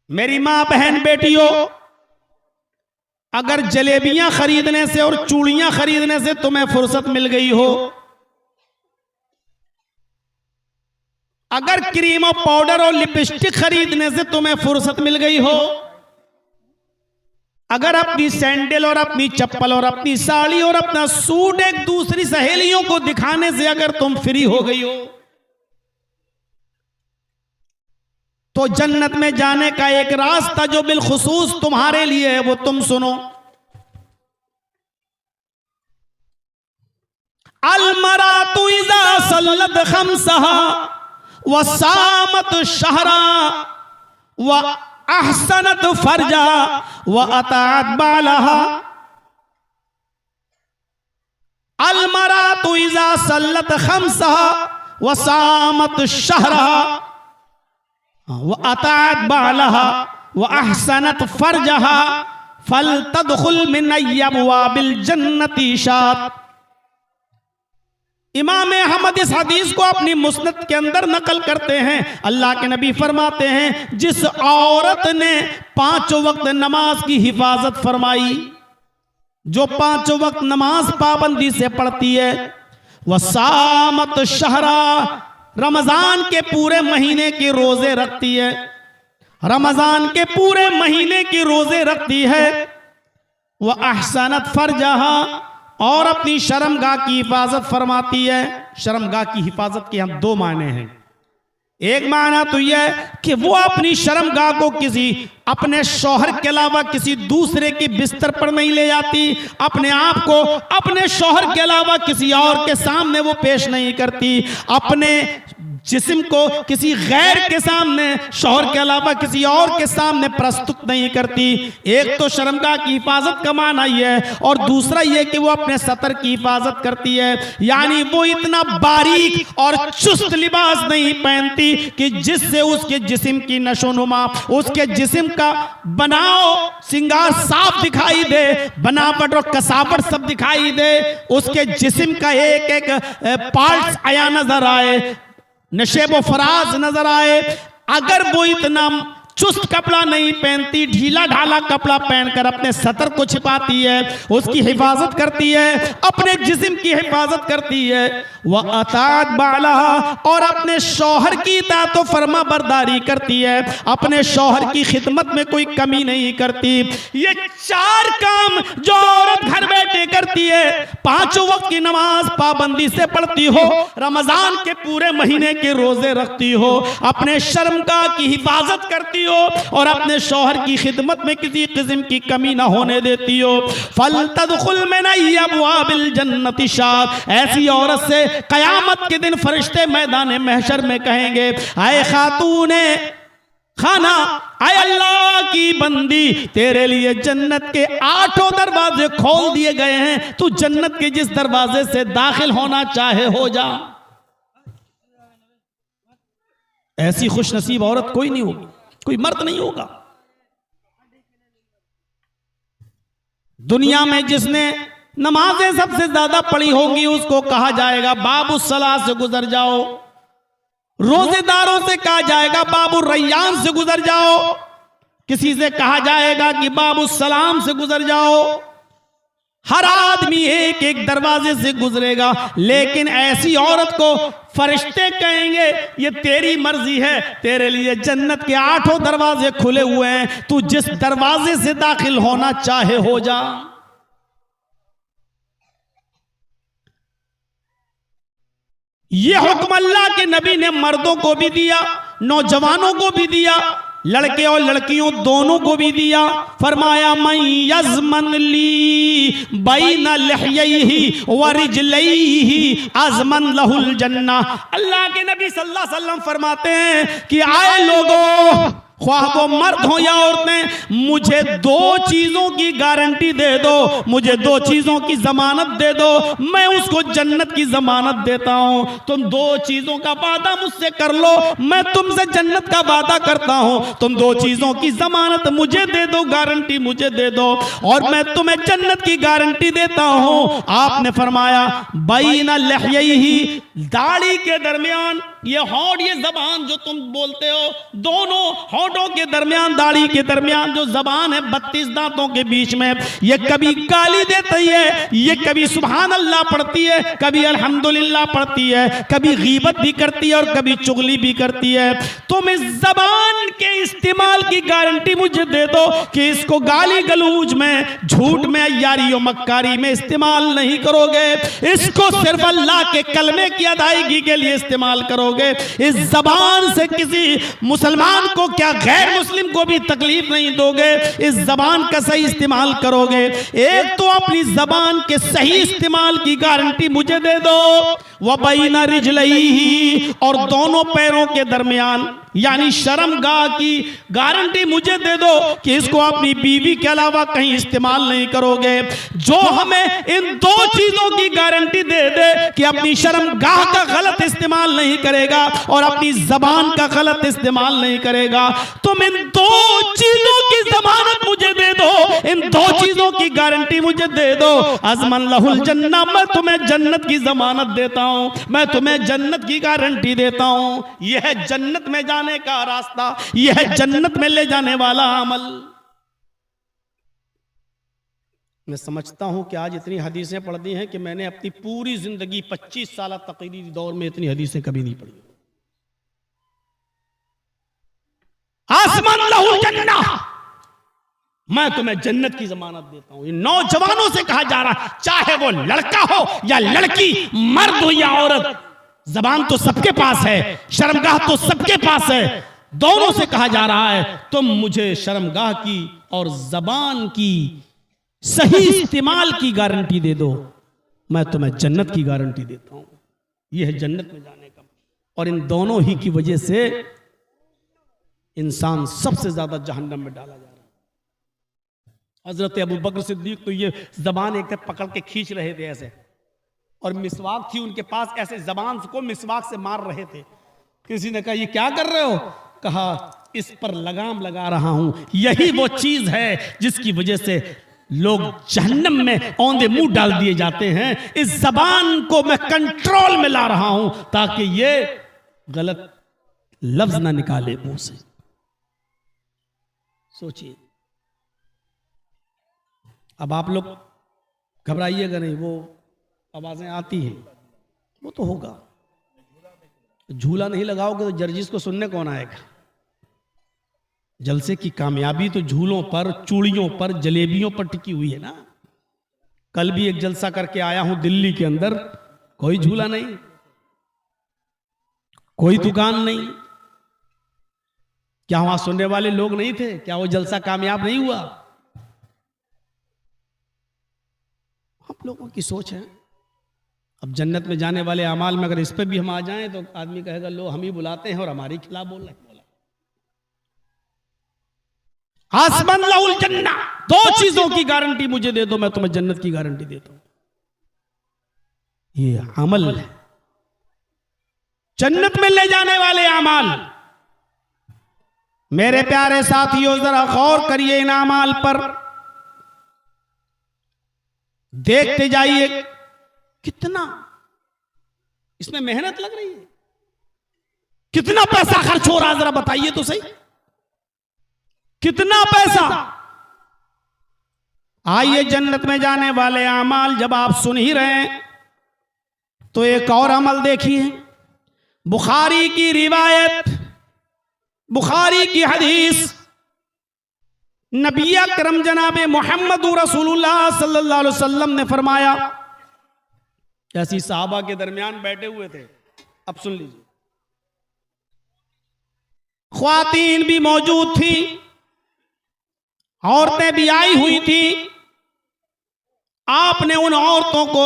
मेरी मां बहन बेटियों, अगर जलेबियां खरीदने से और चूड़ियां खरीदने से तुम्हें फुर्सत मिल गई हो, अगर क्रीम और पाउडर और लिपस्टिक खरीदने से तुम्हें फुर्सत मिल गई हो, अगर अपनी सैंडल और अपनी चप्पल और अपनी साड़ी और अपना सूट एक दूसरी सहेलियों को दिखाने से अगर तुम फ्री हो गई हो, तो जन्नत में जाने का एक रास्ता जो बिलखुसूस तुम्हारे लिए है वो तुम सुनो। अलमरातु इज़ा सल्लत खम्सहा व सामत शहरा व अहसनत फरजा व अतात बालहा। अलमरातु इज़ा सल्लत खम्सहा व सामत शहरा व अतात बालहा व अहसनत फरजहा फल तदखुल मिन अब्वाबिल जन्नति शात। इमाम अहमद इस हदीस को अपनी मुस्नद के अंदर नकल करते हैं। अल्लाह के नबी फरमाते हैं, जिस औरत ने 5 वक्त नमाज की हिफाजत फरमाई, जो 5 वक्त नमाज पाबंदी से पढ़ती है, वह सामत शहरा, रमजान के पूरे महीने के रोजे रखती है, रमजान के पूरे महीने के रोजे रखती है, वह अहसनत फरजहा, और अपनी शर्मगाह की हिफाजत फरमाती है। शर्मगाह की हिफाजत के यहां 2 माने हैं। एक माना तो यह कि वो अपनी शर्मगाह को किसी अपने शौहर के अलावा किसी दूसरे के बिस्तर पर नहीं ले जाती, अपने आप को अपने शौहर के अलावा किसी और के सामने वो पेश नहीं करती, अपने जिस्म को किसी गैर के सामने, शौहर के अलावा किसी और के सामने प्रस्तुत नहीं करती। एक तो शर्मगाह की हिफाजत का माना यह है, और दूसरा यह कि वो अपने सतर की हिफाजत करती है, यानी वो इतना बारीक और चुस्त लिबास नहीं पहनती कि जिससे उसके जिस्म की नशोनुमा, उसके जिस्म का बनाव सिंगार साफ दिखाई दे, बनावट और कसावट सब दिखाई दे, उसके जिस्म का एक एक पार्ट्स आया नजर आए, नशेब फराज नजर आए। अगर वो इतना चुस्त कपड़ा नहीं पहनती, ढीला ढाला कपड़ा पहनकर अपने सतर को छिपाती है, उसकी हिफाजत करती है, अपने जिस्म की हिफाजत करती है, वह अतात बालहा, और अपने शौहर की इताअत व फरमा बरदारी करती है, अपने शौहर की खिदमत में कोई कमी नहीं करती। ये 4 काम जो औरत घर बैठे करती है, 5 वक्त की नमाज पाबंदी से पढ़ती हो, रमजान के पूरे महीने के रोजे रखती हो, अपने शर्मगाह की हिफाजत करती हो, और अपने शौहर की खिदमत में किसी किस्म की कमी ना होने देती हो, फल तदखुल मिन अब्वाबिल जन्नति शात। ऐसी औरत से कयामत के दिन फरिश्ते मैदान महशर में कहेंगे, आए खातूने खाना, आए अल्लाह की बंदी, तेरे लिए जन्नत के 8 दरवाजे खोल दिए गए हैं, तू जन्नत के जिस दरवाजे से दाखिल होना चाहे हो जा। ऐसी खुश नसीब औरत कोई नहीं होगी, कोई मर्द नहीं होगा दुनिया में जिसने नमाजें सबसे ज्यादा पढ़ी होंगी, उसको कहा जाएगा बाबू सलाह से गुजर जाओ। रोजेदारों से कहा जाएगा बाबू रैयान से गुजर जाओ, किसी से कहा जाएगा कि बाबू सलाम से गुजर जाओ। हर आदमी एक एक दरवाजे से गुजरेगा, लेकिन ऐसी औरत को फरिश्ते कहेंगे, ये तेरी मर्जी है, तेरे लिए जन्नत के 8 दरवाजे खुले हुए हैं, तू जिस दरवाजे से दाखिल होना चाहे हो जा। ये हुक्म अल्लाह के नबी ने मर्दों को भी दिया, नौजवानों को भी दिया, लड़के और लड़कियों दोनों को भी दिया। फरमाया मन यज़मन ली बैना लहयैहि व रिजलैहि अज़मन लहुल जन्ना। अल्लाह के नबी सल्लल्लाहु अलैहि वसल्लम फरमाते हैं कि आए लोगों, ख्वाह वो मर्द हो या औरतें, मुझे 2 चीजों की गारंटी दे दो, मुझे 2 चीजों की जमानत दे दो, मैं उसको जन्नत की जमानत देता हूं। तुम 2 चीजों का वादा मुझसे कर लो, मैं तुमसे जन्नत का वादा करता हूं। तुम 2 चीजों की जमानत मुझे दे दो, गारंटी मुझे दे दो, और मैं तुम्हें जन्नत की गारंटी देता हूं। आपने फरमाया बैना लहयैहि, दाढ़ी के दरमियान ये होंठ, ये जबान जो तुम बोलते हो, दोनों होंठों के दरमियान, दाढ़ी के दरमियान जो जबान है 32 दांतों के बीच में, ये कभी गाली देती है, ये कभी सुभान अल्लाह पढ़ती है, कभी अल्हम्दुलिल्लाह पढ़ती है, कभी गीबत भी करती है और कभी चुगली भी करती है। तुम इस जबान के इस्तेमाल की गारंटी मुझे दे दो कि इसको गाली गलूज में, झूठ में, यारी और मक्कारी में इस्तेमाल नहीं करोगे, इसको सिर्फ अल्लाह के कलमे की अदायगी के लिए इस्तेमाल करोगे। इस जबान से किसी मुसलमान को क्या गैर मुस्लिम को भी तकलीफ नहीं दोगे, इस जबान का सही इस्तेमाल करोगे। एक तो अपनी जबान के सही इस्तेमाल की गारंटी मुझे दे दो, वह बैना रिजलैही, और दोनों पैरों के दरमियान यानी शर्मगाह की गारंटी मुझे दे दो कि इसको अपनी बीवी के अलावा कहीं इस्तेमाल नहीं करोगे। जो हमें इन दो चीजों की गारंटी दे दे कि अपनी शर्मगाह का गलत इस्तेमाल नहीं करेगा और अपनी जबान का गलत इस्तेमाल नहीं करेगा, तुम इन दो चीजों की जमानत मुझे दे दो, इन दो चीजों की गारंटी मुझे दे दो। अज़मन लहुल जन्नह, मैं तुम्हें जन्नत की जमानत देता हूं, मैं तुम्हें जन्नत की गारंटी देता हूं। यह है जन्नत में जाने का रास्ता, यह है जन्नत में ले जाने वाला अमल। मैं समझता हूं कि आज इतनी हदीसें पढ़ दी हैं कि मैंने अपनी पूरी जिंदगी 25 साल तकरीरी दौर में इतनी हदीसें कभी नहीं पढ़ी। आसमान लहुल जन्नह, मैं तुम्हें जन्नत की जमानत देता हूं। इन नौजवानों से कहा जा रहा, चाहे वो लड़का हो या लड़की, मर्द हो या औरत, जबान तो सबके पास है, शर्मगाह तो सबके पास है। दोनों से कहा जा रहा है तुम मुझे शर्मगाह की और जबान की सही इस्तेमाल की गारंटी दे दो, मैं तुम्हें जन्नत की गारंटी देता हूं। यह है जन्नत में जाने का। और इन दोनों ही की वजह से इंसान सबसे ज्यादा जहन्नम में डाला जा रहा है। हजरत अबू बकर सिद्दीक तो ये जबान एक पकड़ के खींच रहे थे ऐसे, और मिसवाक थी उनके पास, ऐसे जबान को मिसवाक से मार रहे थे। किसी ने कहा ये क्या कर रहे हो? कहा इस पर लगाम लगा रहा हूं, यही वो चीज है जिसकी वजह से लोग जहन्नम में औंधे मुंह डाल दिए जाते हैं। इस जबान को मैं कंट्रोल में ला रहा हूं ताकि ये गलत लफ्ज ना निकाले मुंह से। सोचिए, अब आप लोग घबराइएगा नहीं, वो आवाजें आती हैं, वो तो होगा। झूला नहीं लगाओगे तो जर्जिस को सुनने कौन आएगा? जलसे की कामयाबी तो झूलों पर, चूड़ियों पर, जलेबियों पर टिकी हुई है ना। कल भी एक जलसा करके आया हूं दिल्ली के अंदर, कोई झूला नहीं, कोई दुकान नहीं। क्या वहां सुनने वाले लोग नहीं थे? क्या वो जलसा कामयाब नहीं हुआ? हम लोगों की सोच है। अब जन्नत में जाने वाले अमाल में अगर इस पे भी हम आ जाएं तो आदमी कहेगा लो हम ही बुलाते हैं और हमारे खिलाफ बोल रहे हैं। आसमान लहुल जन्नह, दो चीजों की गारंटी मुझे दे दो, मैं तुम्हें जन्नत की गारंटी देता हूं। ये अमल है, जन्नत में ले जाने वाले अमाल। मेरे प्यारे साथियों, जरा गौर करिए इन अमाल पर, देखते जाइए कितना इसमें मेहनत लग रही है, कितना पैसा खर्च हो रहा है, जरा बताइए तो सही, कितना पैसा। आइए, जन्नत में जाने वाले अमाल जब आप सुन ही रहे हैं तो एक और अमल देखिए। बुखारी की रिवायत, बुखारी की हदीस, नबी अकरम जनाब मोहम्मद रसूलुल्लाह सल्लल्लाहु अलैहि वसल्लम ने फरमाया, ऐसी साहबा के दरमियान बैठे हुए थे। अब सुन लीजिए, ख्वातीन भी मौजूद थी, औरतें भी आई हुई थी। आपने उन औरतों को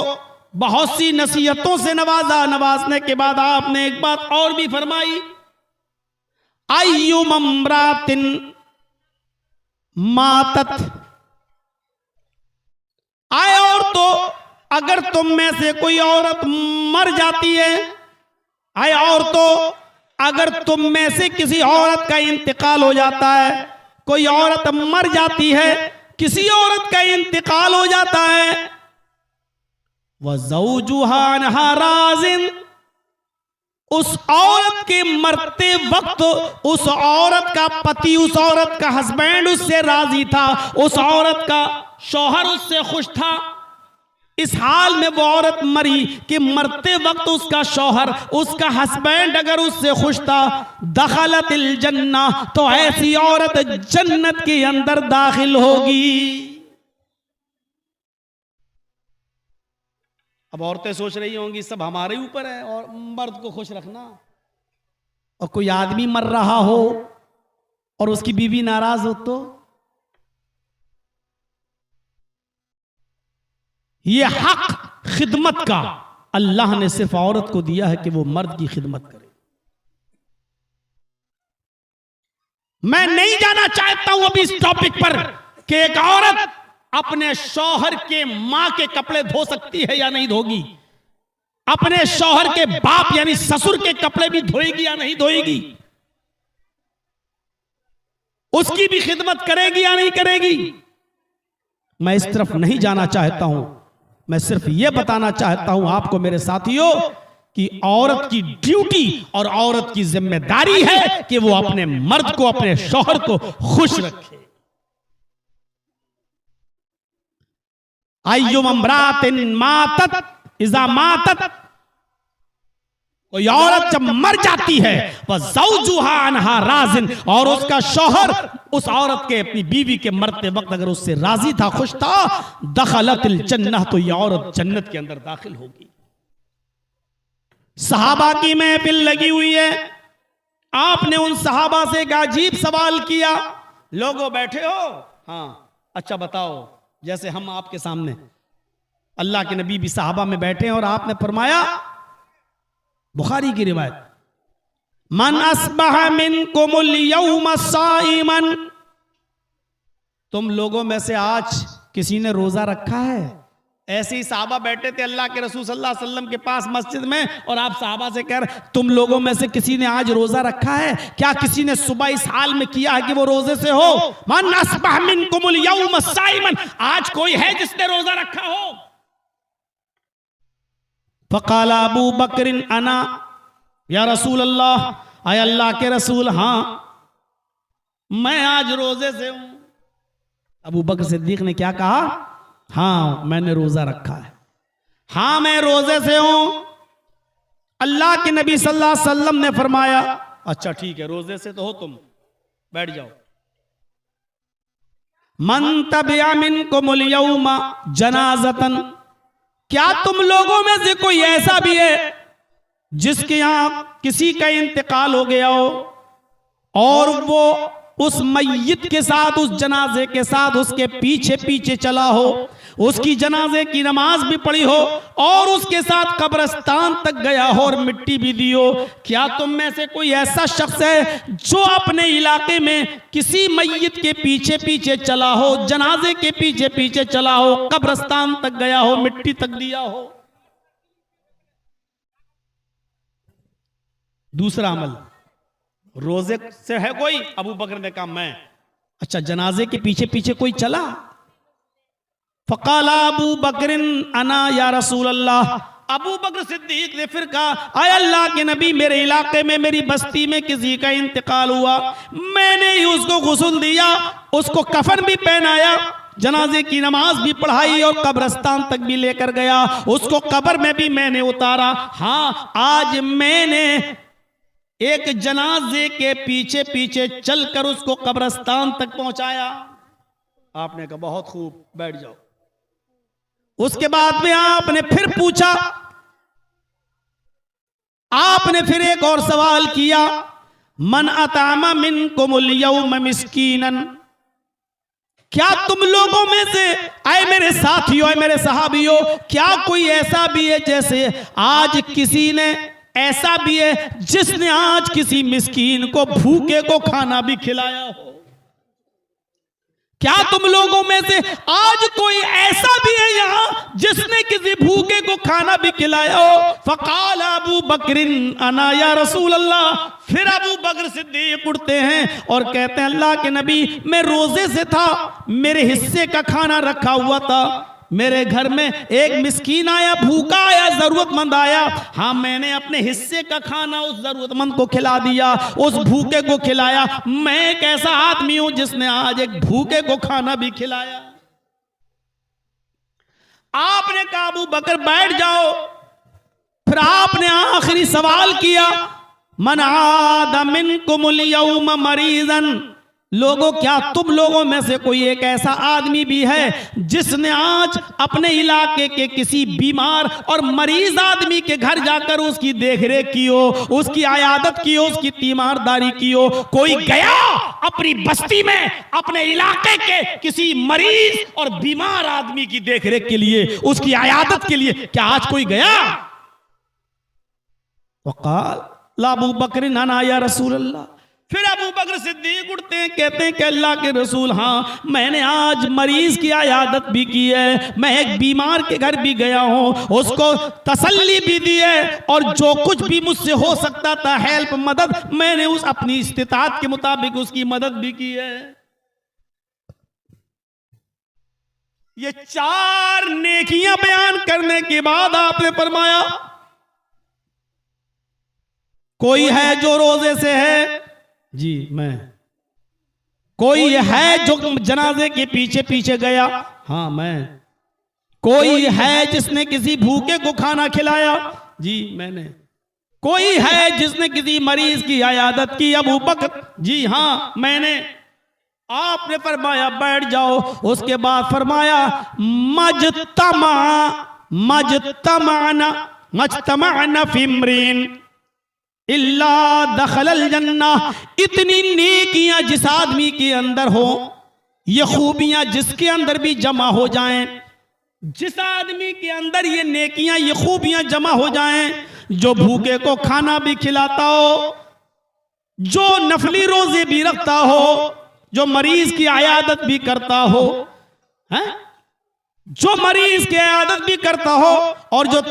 बहुत सी नसीहतों से नवाजा। नवाजने के बाद आपने एक बात और भी फरमाई, अय्युम इम्रातिन मातत, आए और तो अगर तुम में से कोई औरत मर जाती है, आए और तो अगर तुम में से किसी औरत का इंतकाल हो जाता है, कोई औरत मर जाती है, किसी औरत का इंतकाल हो जाता है, वह ज़ौजुहा अन्हा राज़िन, उस औरत के मरते वक्त उस औरत का पति, उस औरत का हस्बैंड उससे राजी था, उस औरत का शौहर उससे खुश था। इस हाल में वो औरत मरी कि मरते वक्त उसका शौहर, उसका हस्बैंड अगर उससे खुश था, दखलतिल जन्ना, तो ऐसी औरत जन्नत के अंदर दाखिल होगी। अब औरतें सोच रही होंगी सब हमारे ऊपर है और मर्द को खुश रखना, और कोई आदमी मर रहा हो और उसकी बीवी नाराज हो तो ये हक खिदमत का अल्लाह ने सिर्फ औरत को दिया है कि वो मर्द की खिदमत करे। मैं नहीं जाना चाहता हूं अभी इस टॉपिक पर कि एक औरत अपने शौहर के मां के कपड़े धो सकती है या नहीं धोगी, अपने शौहर के बाप यानी ससुर के कपड़े भी धोएगी या नहीं धोएगी, उसकी भी खिदमत करेगी या नहीं करेगी। मैं इस तरफ नहीं जाना चाहता हूं, मैं सिर्फ यह बताना चाहता हूं आपको मेरे साथियों कि औरत की ड्यूटी और औरत की जिम्मेदारी है कि वो अपने मर्द को, अपने शौहर को खुश रखे। अय्युम इम्रातिन मातत इज़ा मातत, कोई औरत जब मर जाती है वह ज़ौजुहा अन्हा राज़िन, और उसका शौहर उस औरत के, अपनी बीवी के मरते वक्त अगर उससे राजी था, खुश था, दखलतिल जन्नह, तो यह औरत जन्नत के अंदर दाखिल होगी। सहाबा की महफिल लगी हुई है, आपने उन सहाबा से एक अजीब सवाल किया, लोगों बैठे हो, हाँ अच्छा बताओ, जैसे हम आपके सामने, अल्लाह के नबी भी सहाबा में बैठे हैं और आपने फरमाया, बुखारी की रिवायत, मन अस्बह मिनकुमुल यौम साइमन, तुम लोगों में से आज किसी ने रोजा रखा है। ऐसे ही साहबा बैठे थे अल्लाह के रसूल सल्लल्लाहु अलैहि वसल्लम के पास मस्जिद में, और आप साहबा से कह रहे तुम लोगों में से किसी ने आज रोजा रखा है क्या? किसी ने सुबह इस हाल में किया है कि वो रोजे से हो? मन अस्बह मिनकुमुल यौम साइमन, आज कोई है जिसने रोजा रखा हो? फ़क़ाला अबू बकरिन अना या रसूल अल्लाह, आय अल्लाह के रसूल, हाँ मैं आज रोजे से हूं। अबू बकर सिद्दीक ने क्या कहा? हाँ मैंने रोजा रखा है, हाँ मैं रोजे से हूं। अल्लाह के नबी सल्लल्लाहु अलैहि वसल्लम ने फरमाया, अच्छा ठीक है रोजे से तो हो तुम, बैठ जाओ। मन तबिया मिनकुमुल यौमा जनाज़तन, क्या तुम लोगों में से कोई ऐसा भी है जिसके यहां किसी का इंतकाल हो गया हो और वो उस मय्यत के साथ, उस जनाजे के साथ उसके पीछे पीछे चला हो, उसकी जनाजे की नमाज भी पढ़ी हो और उसके साथ कब्रिस्तान तक गया हो और मिट्टी भी दी हो? क्या तुम में से कोई ऐसा शख्स है जो अपने इलाके में किसी मय्यत के पीछे पीछे चला हो, जनाजे के पीछे पीछे चला हो, कब्रिस्तान तक गया हो, मिट्टी तक दिया हो? दूसरा अमल, रोजे से है कोई? अबू बकर ने कहा मैं। अच्छा जनाजे के पीछे पीछे कोई चला? फ़क़ाला अबू बकरिन अना या रसूल अल्लाह, अबू बकर सिद्दीक ने फिर कहा, आय अल्लाह के नबी, मेरे इलाके में, मेरी बस्ती में किसी का इंतकाल हुआ, मैंने ही उसको गुस्ल दिया, उसको कफन भी पहनाया, जनाजे की नमाज भी पढ़ाई और कब्रिस्तान तक भी लेकर गया, उसको कब्र में भी मैंने उतारा। हाँ आज मैंने एक जनाजे के पीछे पीछे चलकर उसको कब्रिस्तान तक पहुंचाया। आपने कहा बहुत खूब, बैठ जाओ। उसके बाद में आपने फिर पूछा, आपने फिर एक और सवाल किया, मन अतामा मिनकुमुल यौम मिस्कीनन, क्या तुम लोगों में से, आए मेरे साथियों, आए मेरे सहाबियों, क्या कोई ऐसा भी है जैसे आज किसी ने, ऐसा भी है जिसने आज किसी मिस्कीन को, भूखे को खाना भी खिलाया हो? क्या तुम लोगों में से आज कोई ऐसा भी है यहां जिसने किसी भूखे को खाना भी खिलाया हो? फ़क़ाल अबू बकरिन अना या रसूल अल्लाह, फिर अबू बकर सिद्दीक उठते हैं और कहते हैं अल्लाह के नबी, मैं रोजे से था, मेरे हिस्से का खाना रखा हुआ था, मेरे घर में एक मिस्कीन आया, भूखा आया, जरूरतमंद आया, हाँ मैंने अपने हिस्से का खाना उस जरूरतमंद को खिला दिया, उस भूखे को खिलाया। मैं एक ऐसा आदमी हूं जिसने आज एक भूखे को खाना भी खिलाया। आपने कहा अबू बकर बैठ जाओ। फिर आपने आखिरी सवाल किया, मन आदा मिनकुमुल यौम मरीजन, लोगों क्या तुम लोगों में से कोई एक ऐसा आदमी भी है जिसने आज अपने इलाके के किसी बीमार और मरीज आदमी के घर जाकर उसकी देखरेख की हो, उसकी आयादत की हो, उसकी तीमारदारी की हो? कोई गया अपनी बस्ती में अपने इलाके के किसी मरीज और बीमार आदमी की देखरेख के लिए, उसकी आयादत के लिए? क्या आज कोई गया? वक़ाल ला अबू बकर ना या रसूल अल्लाह। फिर अबू बकर सिद्दीक उठते हैं, कहते हैं कि अल्लाह के रसूल, हाँ मैंने आज मरीज की आयादत भी की है, मैं एक बीमार के घर भी गया हूं, उसको तसल्ली भी दी है, और जो कुछ भी मुझसे हो सकता था हेल्प, मदद, मैंने उस अपनी इस्तिताअत के मुताबिक उसकी मदद भी की है। ये 4 नेकियां बयान करने के बाद आपने फरमाया, कोई है जो रोजे से है? जी मैं। कोई है जो जनाजे के पीछे पीछे गया? हाँ मैं। कोई है जिसने किसी भूखे को खाना खिलाया? जी मैंने। कोई है जिसने किसी मरीज की आयादत की? अबू बकर। जी हाँ मैंने। आपने फरमाया बैठ जाओ। उसके बाद फरमाया मजतमाना फिमरीन इल्ला दखलल जन्ना। इतनी नेकियां जिस आदमी के अंदर हो, ये खूबियां जिसके अंदर भी जमा हो जाएं, जिस आदमी के अंदर ये नेकियां ये खूबियां जमा हो जाएं, जो भूखे को खाना भी खिलाता हो, जो नफली रोजे भी रखता हो, जो मरीज की आयादत भी करता हो, हैं? जो मरीज की आयादत भी करता हो, और जो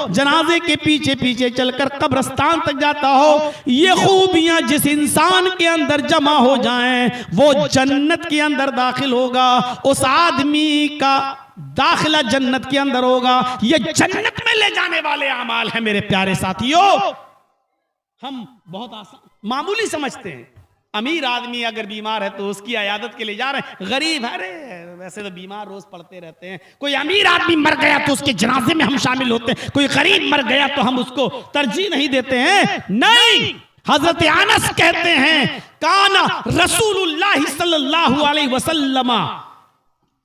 जनाजे के पीछे पीछे चलकर कब्रिस्तान तक जाता हो, ये खूबियां जिस इंसान के अंदर जमा हो जाएं, वो जन्नत के अंदर दाखिल होगा। उस आदमी का दाखिला जन्नत के अंदर होगा। ये जन्नत में ले जाने वाले अमाल हैं मेरे प्यारे साथियों। हम बहुत आसान मामूली समझते हैं। अमीर आदमी अगर बीमार है तो उसकी आयादत के लिए जा रहे हैं, गरीब है, अरे वैसे तो बीमार रोज पड़ते रहते हैं। कोई अमीर आदमी मर गया तो उसके जनाजे में हम शामिल होते हैं, कोई गरीब मर गया तो हम उसको तरजीह नहीं देते हैं। नहीं, हजरत अनस कहते हैं काना रसूलुल्लाह सल्लल्लाहु अलैहि वसल्लम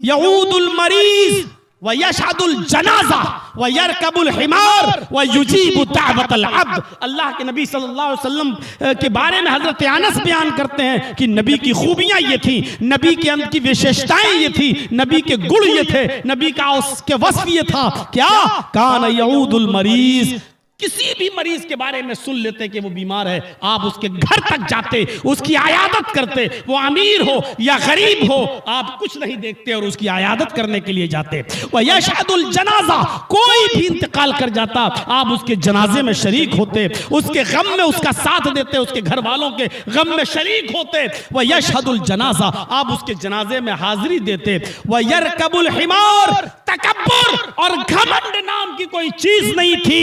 यऊदुल मरीज व यशहदुल जनाजा व यरकबुल हिमार व युजीबु दावतल अब्द। अल्लाह के नबी सल्लल्लाहु अलैहि वसल्लम के बारे में हजरत अनस बयान करते हैं कि नबी की खूबियां ये थी, नबी के अंदर की विशेषताएं ये थी, नबी के गुण ये थे, नबी का उसके वस्फ ये था। क्या? काना यऊदुल मरीज। किसी भी मरीज के बारे में सुन लेते कि वो बीमार है, आप उसके घर तक जाते, उसकी आयादत करते, वो अमीर हो या गरीब हो, आप कुछ नहीं देखते और उसकी आयादत करने के लिए जाते। वह यशहदुल जनाजा, कोई भी इंतकाल कर जाता, आप उसके जनाजे में शरीक होते, उसके गम में उसका साथ देते, उसके घर वालों के गम में शरीक होते। वह यशहदुल जनाजा, आप उसके जनाजे में हाजिरी देते। वह यरकबुल हिमार, तकब्बुर और घमंड नाम की कोई चीज नहीं थी।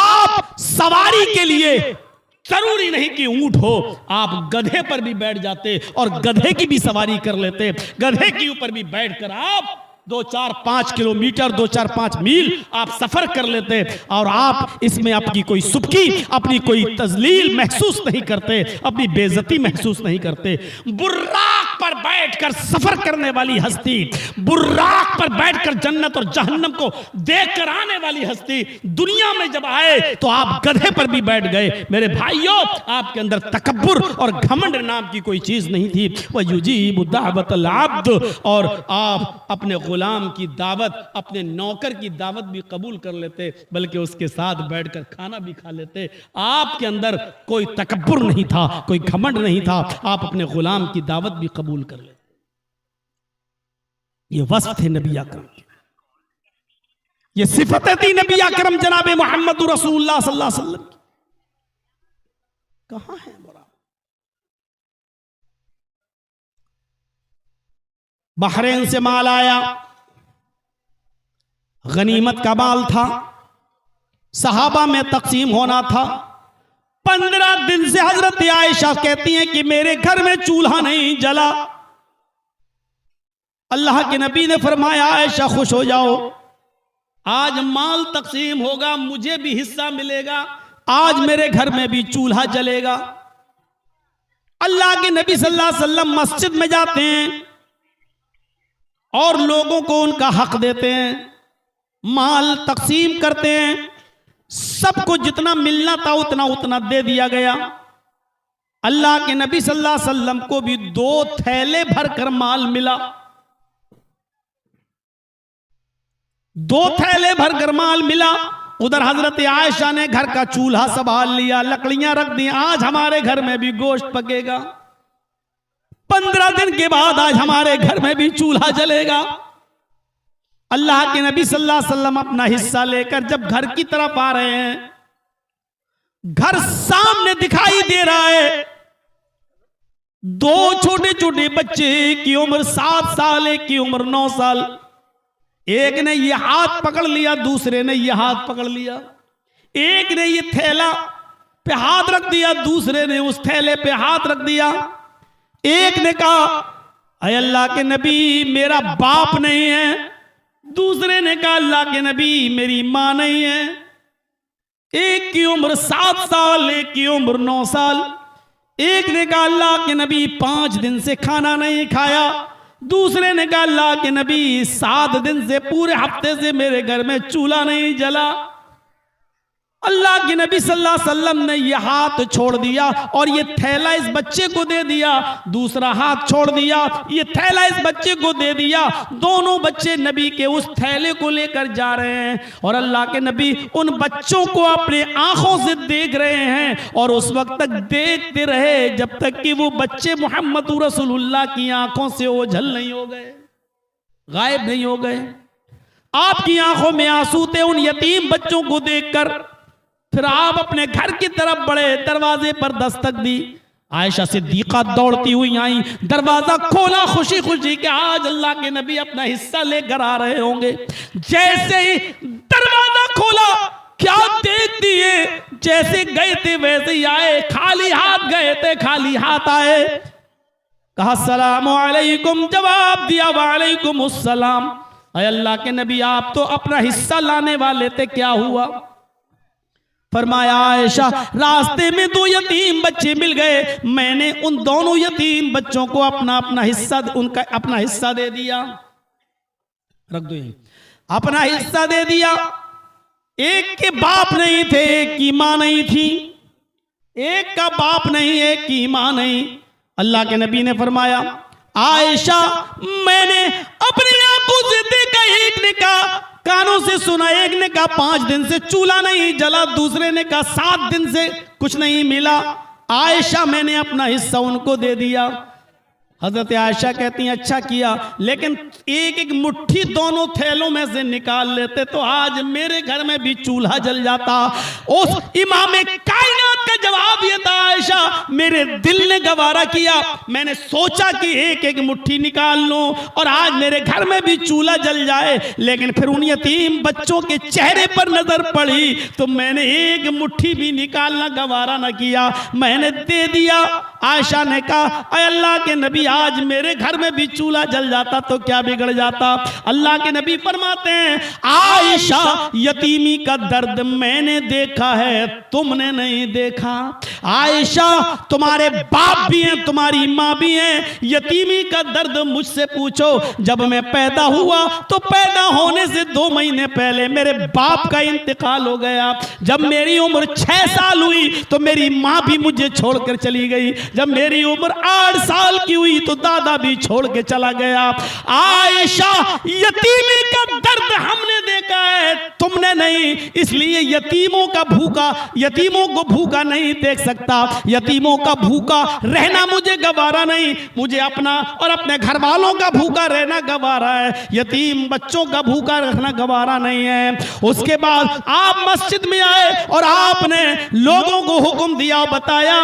आप सवारी के लिए जरूरी नहीं कि ऊंट हो, आप गधे पर भी बैठ जाते और गधे की भी सवारी कर लेते। गधे के ऊपर भी बैठकर आप 2-4-5 किलोमीटर 2-4-5 मील आप सफर कर लेते, और आप इसमें अपनी कोई सुबकी, अपनी कोई तजलील महसूस नहीं करते, अपनी बेइज्जती महसूस नहीं करते। बुर्राक पर बैठकर सफर करने वाली हस्ती, बुर्राक पर बैठकर जन्नत और जहन्नम को देखकर आने वाली हस्ती दुनिया में जब आए तो आप गधे पर भी बैठ गए। मेरे भाइयों, आपके अंदर तकब्बुर और घमंड नाम की कोई चीज नहीं थी। वह युजीबु दावतल अब्द, और आप अपने गुलाम की दावत, अपने नौकर की दावत भी कबूल कर लेते, बल्कि उसके साथ बैठकर खाना भी खा लेते। आपके अंदर कोई तकब्बुर नहीं था, कोई घमंड नहीं था, आप अपने गुलाम की दावत भी कबूल कर लेते। ये वस्फ थे नबी अकरम के, ये सिफतें थी नबी अकरम जनाबे मोहम्मद रसूलुल्लाह सल्लल्लाहु अलैहि वसल्लम की। कहां है बुरा? बहरीन से माल आया, गनीमत का माल था, सहाबा में तकसीम होना था। 15 दिन से हजरत आयशा कहती हैं कि मेरे घर में चूल्हा नहीं जला। अल्लाह के नबी ने फरमाया आयशा खुश हो जाओ, आज माल तकसीम होगा, मुझे भी हिस्सा मिलेगा, आज मेरे घर में भी चूल्हा जलेगा। अल्लाह के नबी सल्लल्लाहु अलैहि वसल्लम मस्जिद में जाते हैं और लोगों को उनका हक देते हैं, माल तकसीम करते हैं। सबको जितना मिलना था उतना उतना दे दिया गया। अल्लाह के नबी सल्लल्लाहु अलैहि वसल्लम को भी 2 थैले भरकर माल मिला। 2 थैले भरकर माल मिला। उधर हजरत आयशा ने घर का चूल्हा संभाल लिया, लकड़ियां रख दी, आज हमारे घर में भी गोश्त पकेगा। 15 दिन के बाद आज हमारे घर में भी चूल्हा जलेगा। अल्लाह के नबी सल्लल्लाहु अलैहि वसल्लम अपना हिस्सा लेकर जब घर की तरफ आ रहे हैं, घर सामने दिखाई दे रहा है। 2 छोटे छोटे बच्चे की उम्र 7 साल, एक की उम्र 9 साल। एक ने ये हाथ पकड़ लिया, दूसरे ने ये हाथ पकड़ लिया। एक ने ये थैला पे हाथ रख दिया, दूसरे ने उस थैले पे हाथ रख दिया। एक ने कहा अय अल्लाह के नबी मेरा बाप नहीं है, दूसरे ने कहा अल्लाह के नबी मेरी मां नहीं है। एक की उम्र 7 साल, एक की उम्र 9 साल। एक ने कहा अल्लाह के नबी 5 दिन से खाना नहीं खाया, दूसरे ने कहा अल्लाह के नबी 7 दिन से, पूरे हफ्ते से मेरे घर में चूल्हा नहीं जला। अल्लाह के नबी सल्लल्लाहु अलैहि वसल्लम ने यह हाथ छोड़ दिया और ये थैला इस बच्चे को दे दिया, दूसरा हाथ छोड़ दिया, ये थैला इस बच्चे को दे दिया। दोनों बच्चे नबी के उस थैले को लेकर जा रहे हैं और अल्लाह के नबी उन बच्चों को अपने आंखों से देख रहे हैं और उस वक्त तक देखते रहे जब तक कि वो बच्चे मोहम्मद रसूलुल्लाह की आंखों से ओझल नहीं हो गए, गायब नहीं हो गए। आपकी आंखों में आंसू थे उन यतीम बच्चों को देखकर। फिर आप अपने घर की तरफ बढ़े, दरवाजे पर दस्तक दी। आयशा सिद्दीका दौड़ती हुई आई, दरवाजा खोला खुशी खुशी कि आज अल्लाह के नबी अपना हिस्सा लेकर आ रहे होंगे। जैसे ही दरवाजा खोला क्या देखती है, जैसे गए थे वैसे ही आए, खाली हाथ गए थे खाली हाथ आए। कहा अस्सलामु अलैकुम, जवाब दिया वालेकुम अस्सलाम। अय अल्लाह के नबी आप तो अपना हिस्सा लाने वाले थे, क्या हुआ? फरमाया आयशा रास्ते में 2 यतीम बच्चे मिल गए, मैंने उन दोनों यतीम बच्चों को अपना हिस्सा, उनका अपना हिस्सा दे दिया। रख दो यहीं, अपना हिस्सा दे दिया। एक के बाप नहीं थे, एक की मां नहीं थी। एक का बाप नहीं, एक की मां नहीं। अल्लाह के नबी ने फरमाया आयशा मैंने अपनी आंखों से देखा, एक ने कहा कानों से सुना, एक ने कहा 5 दिन से चूल्हा नहीं जला, दूसरे ने कहा 7 दिन से कुछ नहीं मिला। आयशा मैंने अपना हिस्सा उनको दे दिया। हजरत आयशा कहती हैं अच्छा किया, लेकिन एक एक मुट्ठी दोनों थैलों में से निकाल लेते तो आज मेरे घर में भी चूल्हा जल जाता। उस इमाम कायनात का जवाब यह था आयशा मेरे दिल ने गवारा किया, मैंने सोचा कि एक एक मुट्ठी निकाल लूं और आज मेरे घर में भी चूल्हा जल जाए, लेकिन फिर उन यतीम बच्चों के चेहरे पर नजर पड़ी तो मैंने एक मुट्ठी भी निकालना गवारा न किया, मैंने दे दिया। आयशा ने कहा अल्लाह के नबी आज मेरे घर में भी चूल्हा जल जाता तो क्या बिगड़ जाता। अल्लाह के नबी फरमाते हैं आयशा यतीमी का दर्द मैंने देखा है, तुमने नहीं देखा। आयशा तुम्हारे बाप भी हैं, तुम्हारी माँ भी हैं, यतीमी का दर्द मुझसे पूछो। जब मैं पैदा हुआ तो पैदा होने से 2 महीने पहले मेरे बाप का इंतकाल हो गया। जब मेरी उम्र 6 साल हुई तो मेरी माँ भी मुझे छोड़कर चली गई। जब मेरी उम्र 8 साल की हुई तो दादा भी छोड़ के चला गया। आयशा यतीमी का दर्द हमने देखा है, तुमने नहीं, इसलिए यतीमों को भूखा नहीं देख सकता, यतीमों का भूखा रहना मुझे गवारा नहीं, मुझे अपना और अपने घर वालों का भूखा रहना गवारा है, यतीम बच्चों का भूखा रखना गवारा नहीं है। उसके बाद आप मस्जिद में आए और आपने लोगों को हुक्म दिया, बताया,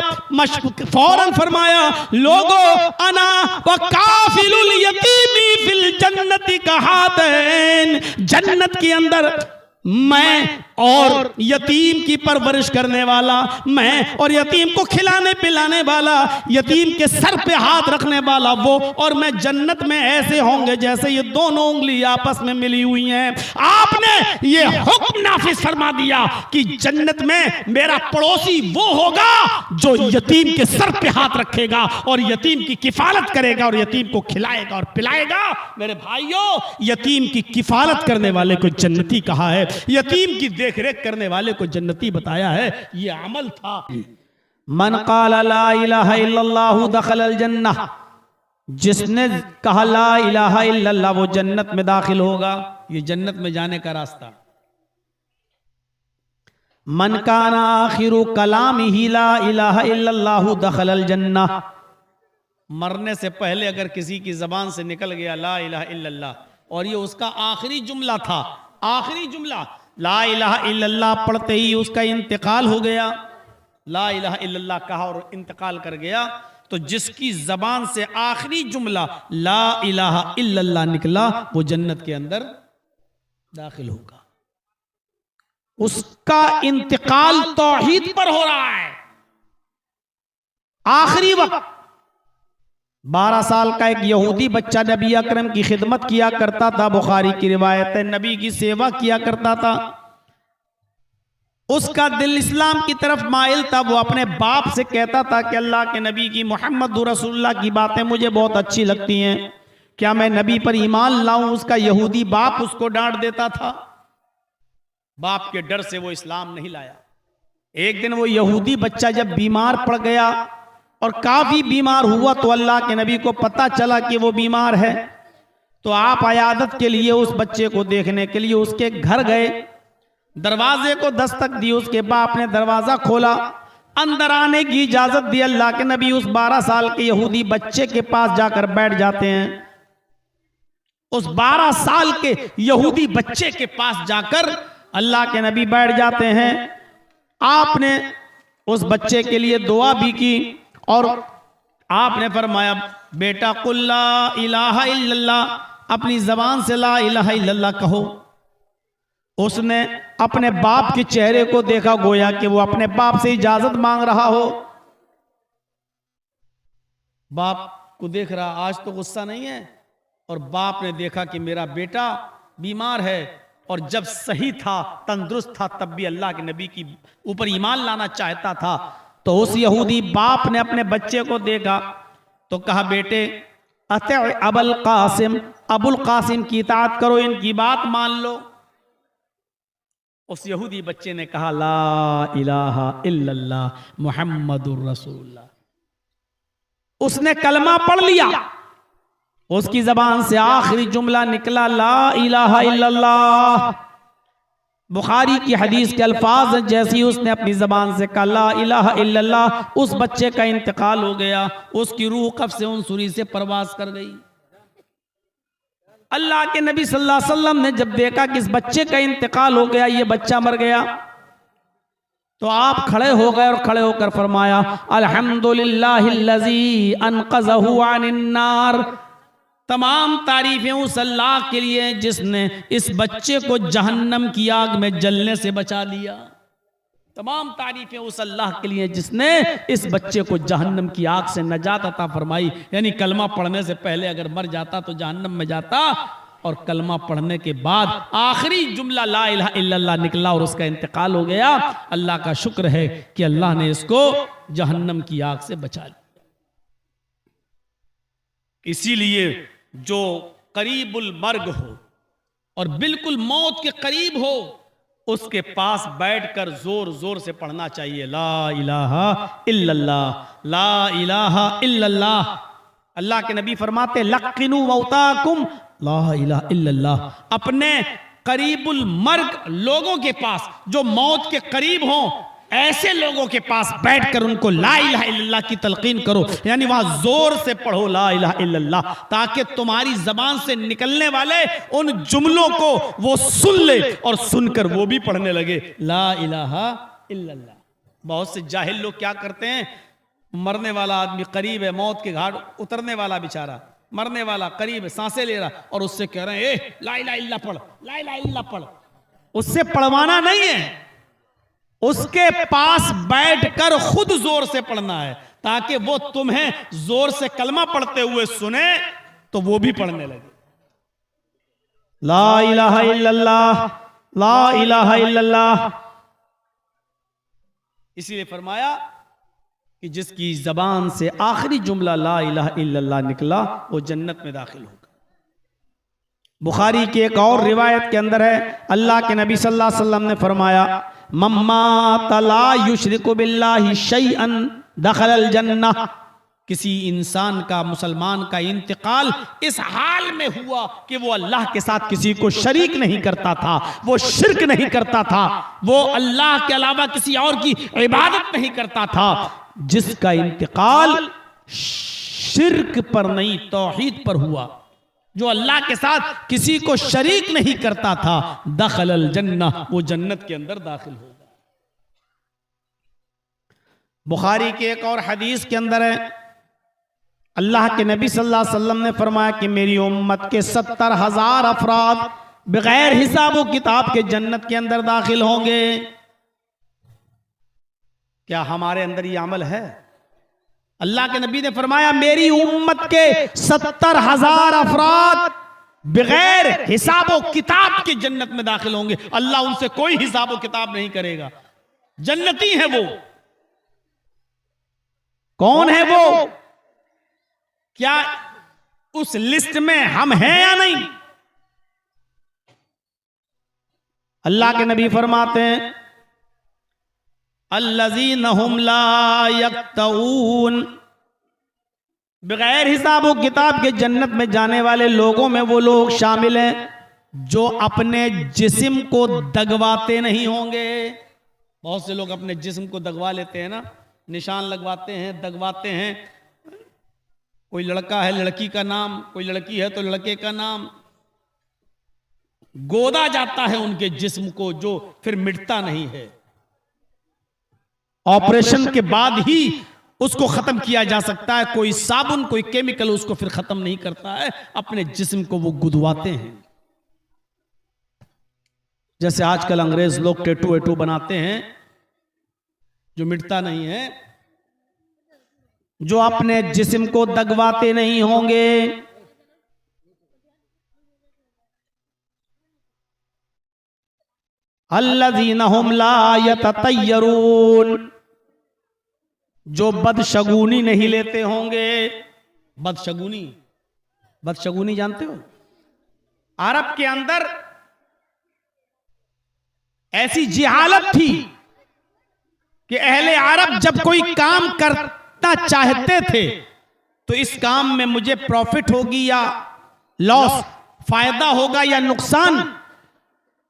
फौरन फरमाया लोगों अना व काफिलुल यतीमी फिल जन्नती का हातैन, जन्नत के अंदर मैं और यतीम की परवरिश करने वाला, मैं और यतीम को खिलाने पिलाने वाला, यतीम के सर पे हाथ रखने वाला वो और मैं जन्नत में ऐसे होंगे जैसे ये दोनों उंगली आपस में मिली हुई हैं। आपने ये हुक्म नाफिज फरमा दिया कि जन्नत में मेरा पड़ोसी वो होगा जो यतीम के सर पे हाथ रखेगा और यतीम की किफालत करेगा और यतीम को खिलाएगा और पिलाएगा। मेरे भाइयों, यतीम की किफालत करने वाले को जन्नती कहा है, यतीम की देखरेख करने वाले को जन्नती बताया है। ये अमल था। मन क़ाल ला इलाहा इल्लल्लाहु दखलल जन्नह, जिसने कहा ला इलाहा इल्लल्लाह वो जन्नत में दाखिल होगा। ये जन्नत में जाने का रास्ता। मन काना आखिरु कलामिही ला इलाहा इल्लल्लाहु दखलल जन्नह, मरने से पहले अगर किसी की जबान से निकल गया ला इलाहा इल्लल्लाह और ये उसका आखिरी जुमला था, आखिरी जुमला ला इलाहा इल्लल्लाह पढ़ते ही उसका इंतकाल हो गया, ला इलाहा इल्लल्लाह कहा और इंतकाल कर गया, तो जिसकी जबान से आखिरी जुमला ला इलाहा इल्लल्लाह निकला वो जन्नत के अंदर दाखिल होगा। उसका इंतकाल तौहीद पर हो रहा है। आखिरी वक्त 12 साल का एक यहूदी बच्चा नबी अकरम की खिदमत किया करता था, बुखारी की रिवायत है, नबी की सेवा किया करता था। उसका दिल इस्लाम की तरफ माइल था। वो अपने बाप से कहता था कि अल्लाह के नबी की, मोहम्मद रसूलुल्लाह की बातें मुझे बहुत अच्छी लगती हैं, क्या मैं नबी पर ईमान लाऊं? उसका यहूदी बाप उसको डांट देता था। बाप के डर से वो इस्लाम नहीं लाया। एक दिन वो यहूदी बच्चा जब बीमार पड़ गया और काफी बीमार हुआ तो अल्लाह के नबी को पता चला कि वो बीमार है, तो आप अयादत के लिए उस बच्चे को देखने के लिए उसके घर गए। दरवाजे को दस्तक दी, उसके बाप ने दरवाजा खोला, अंदर आने की इजाजत दी। अल्लाह के नबी उस 12 साल के यहूदी बच्चे के पास जाकर बैठ जाते हैं। उस 12 साल के यहूदी बच्चे के पास जाकर अल्लाह के नबी बैठ जाते हैं। आपने उस बच्चे के लिए दुआ भी की और आपने फरमाया, बेटा कुल ला इलाहा इल्लल्लाह, अपनी जबान से ला इलाहा इल्लल्लाह कहो। उसने अपने बाप के चेहरे को देखा, गोया कि वो अपने बाप से इजाजत मांग रहा हो। बाप को देख रहा, आज तो गुस्सा नहीं है, और बाप ने देखा कि मेरा बेटा बीमार है और जब सही था, तंदुरुस्त था, तब भी अल्लाह के नबी की ऊपर ईमान लाना चाहता था। तो उस यहूदी बाप ने अपने बच्चे को देखा तो कहा, बेटे अते अबुल कासिम, अबुल कासिम की इताअत करो, इनकी बात मान लो। उस यहूदी बच्चे ने कहा, ला इलाहा इल्लल्लाह मुहम्मदुर रसूलुल्लाह। उसने कलमा पढ़ लिया, उसकी जबान से आखिरी जुमला निकला, ला इलाहा इल्लल्लाह। बुखारी की हदीस के अल्फाज हैं, जैसी उसने अपनी जबान से कहा ला इलाहा इल्लल्लाह, उस बच्चे का इंतकाल हो गया। उसकी रूह कब्ज़ से उनसुरी से परवास कर गई। अल्लाह के नबी सल्लल्लाहु अलैहि वसल्लम ने जब देखा कि इस बच्चे का इंतकाल हो गया, ये बच्चा मर गया, तो आप खड़े हो गए और खड़े होकर फरमाया, अल्हम्दुलिल्लाहिल्लज़ी अनक़ज़हु अनिन्नार। तमाम तारीफें उस अल्लाह के लिए जिसने इस बच्चे को जहन्नम की आग में जलने से बचा लिया। तमाम तारीफें उस अल्लाह के लिए जिसने इस बच्चे को जहन्नम की आग से नजात अता फरमाई। यानी कलमा पढ़ने से पहले अगर मर जाता तो जहन्नम में जाता, और कलमा पढ़ने के बाद आखिरी जुमला ला इलाहा इल्लल्लाह निकला और उसका इंतकाल हो गया। अल्लाह का शुक्र है कि अल्लाह ने इसको जहन्नम की आग से बचा लिया। इसीलिए जो करीबुल मर्ग हो और बिल्कुल मौत के करीब हो, उसके पास बैठकर जोर जोर से पढ़ना चाहिए, ला इलाहा इल्लल्लाह, ला इलाहा इल्लल्लाह। अल्लाह के नबी फरमाते, लक़िनु मौताकुम ला इलाहा इल्लल्लाह। अपने करीबुल मर्ग लोगों के पास, जो मौत के करीब हों, ऐसे लोगों के पास बैठकर उनको ला इलाहा इल्लल्लाह की तलकीन करो। यानी वहां जोर से पढ़ो ला इलाहा इल्लल्लाह, ताकि तुम्हारी जबान से निकलने वाले उन जुमलों को वो सुन ले और सुनकर वो भी पढ़ने लगे ला इलाहा इल्लल्लाह। बहुत से जाहिल लोग क्या करते हैं, मरने वाला आदमी करीब है, मौत के घाट उतरने वाला बेचारा, मरने वाला करीब सांसें ले रहा, और उससे कह रहे हैं ए ला इलाहा इल्लल्लाह पढ़, ला इलाहा इल्लल्लाह पढ़। उससे पढ़वाना नहीं है, उसके पास बैठकर खुद जोर से पढ़ना है, ताकि वो तुम्हें जोर से कलमा पढ़ते हुए सुने तो वो भी पढ़ने लगे। ला इलाहा इल्लल्लाह, ला इलाहा इल्लल्लाह। इसीलिए फरमाया कि जिसकी जबान से आखिरी जुमला ला इलाहा इल्लल्लाह निकला वो जन्नत में दाखिल होगा। बुखारी की एक और रिवायत के अंदर है, अल्लाह के नबी सल्लल्लाहु अलैहि वसल्लम ने फरमाया मम्मा तला युशरिकु बिल्लाहि शैअन दखलल जन्नह। किसी इंसान का, मुसलमान का इंतकाल इस हाल में हुआ कि वो अल्लाह के साथ किसी को शरीक नहीं करता था, वो शिर्क नहीं करता था, वो अल्लाह के अलावा किसी और की इबादत नहीं करता था, जिसका इंतकाल शिर्क पर नहीं तौहीद पर हुआ, जो अल्लाह के साथ किसी को शरीक नहीं करता था, दखलल जन्नह, वो जन्नत के अंदर दाखिल होगा। बुखारी के एक और हदीस के अंदर है, अल्लाह के नबी सल्लल्लाहु अलैहि वसल्लम ने फरमाया कि मेरी उम्मत के 70,000 अफराद बगैर हिसाब व किताब के जन्नत के अंदर दाखिल होंगे। क्या हमारे अंदर ये अमल है? अल्लाह के नबी ने फरमाया मेरी उम्मत के 70,000 अफराद बगैर हिसाब व किताब के जन्नत में दाखिल होंगे। अल्लाह उनसे कोई हिसाब व किताब नहीं करेगा, जन्नती है वो। कौन है वो? क्या उस लिस्ट में हम हैं या नहीं? अल्लाह के नबी फरमाते हैं अल्लज़ीना हुम ला यक्तऊन, बगैर हिसाब व किताब के जन्नत में जाने वाले लोगों में वो लोग शामिल हैं जो अपने जिस्म को दगवाते नहीं होंगे। बहुत से लोग अपने जिस्म को दगवा लेते हैं ना, निशान लगवाते हैं, दगवाते हैं। कोई लड़का है लड़की का नाम, कोई लड़की है तो लड़के का नाम, गोदा जाता है उनके जिस्म को, जो फिर मिटता नहीं है। ऑपरेशन के बाद ही उसको खत्म किया जा सकता है। कोई साबुन, कोई केमिकल उसको फिर खत्म नहीं करता है। अपने जिस्म को वो गुदवाते हैं। जैसे आजकल अंग्रेज लोग टेटू वेटू बनाते हैं जो मिटता नहीं है, जो अपने जिस्म को दगवाते नहीं होंगे। अल्लज़ीना हुम ला यततय्यरून, जो बदशगुनी नहीं लेते होंगे। बदशगुनी, बदशगुनी जानते हो? अरब के अंदर ऐसी जिहालत थी कि अहले अरब जब कोई काम करना चाहते थे तो इस काम में मुझे प्रॉफिट होगी या लॉस, फायदा होगा या नुकसान,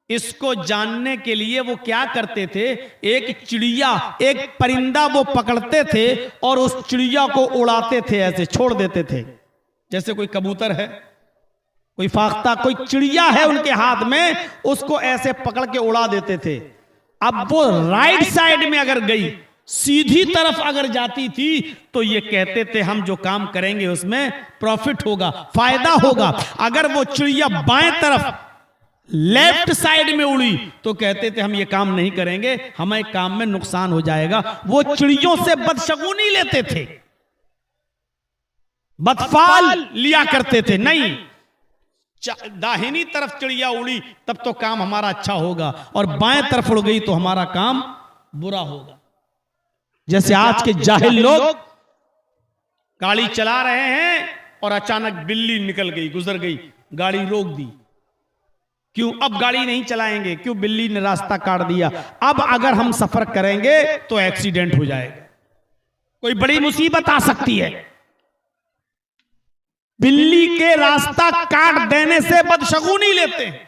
इसको जानने के लिए वो क्या करते थे, एक चिड़िया, एक परिंदा वो पकड़ते थे और उस चिड़िया को उड़ाते थे, ऐसे छोड़ देते थे। जैसे कोई कबूतर है, कोई फाख्ता, कोई चिड़िया है उनके हाथ में, उसको ऐसे पकड़ के उड़ा देते थे। अब वो राइट साइड में अगर गई, सीधी तरफ अगर जाती थी, तो ये कहते थे हम जो काम करेंगे उसमें प्रॉफिट होगा, फायदा होगा। अगर वो चिड़िया बाएं तरफ लेफ्ट साइड में उड़ी तो कहते थे हम ये काम नहीं करेंगे, हमें काम में नुकसान हो जाएगा। वो चिड़ियों से बदशगुनी लेते थे, बदफाल लिया करते थे। नहीं, दाहिनी तरफ चिड़िया उड़ी तब तो काम हमारा अच्छा होगा, और बाएं तरफ उड़ गई तो हमारा काम बुरा होगा। जैसे आज के जाहिल लोग गाड़ी चला रहे हैं और अचानक बिल्ली निकल गई, गुजर गई, गाड़ी रोक दी। क्यों? अब गाड़ी नहीं चलाएंगे, क्यों? बिल्ली ने रास्ता काट दिया। अब अगर हम सफर करेंगे तो एक्सीडेंट हो जाएगा, कोई बड़ी मुसीबत आ सकती है। बिल्ली के रास्ता काट देने से बदशगुनी लेते हैं।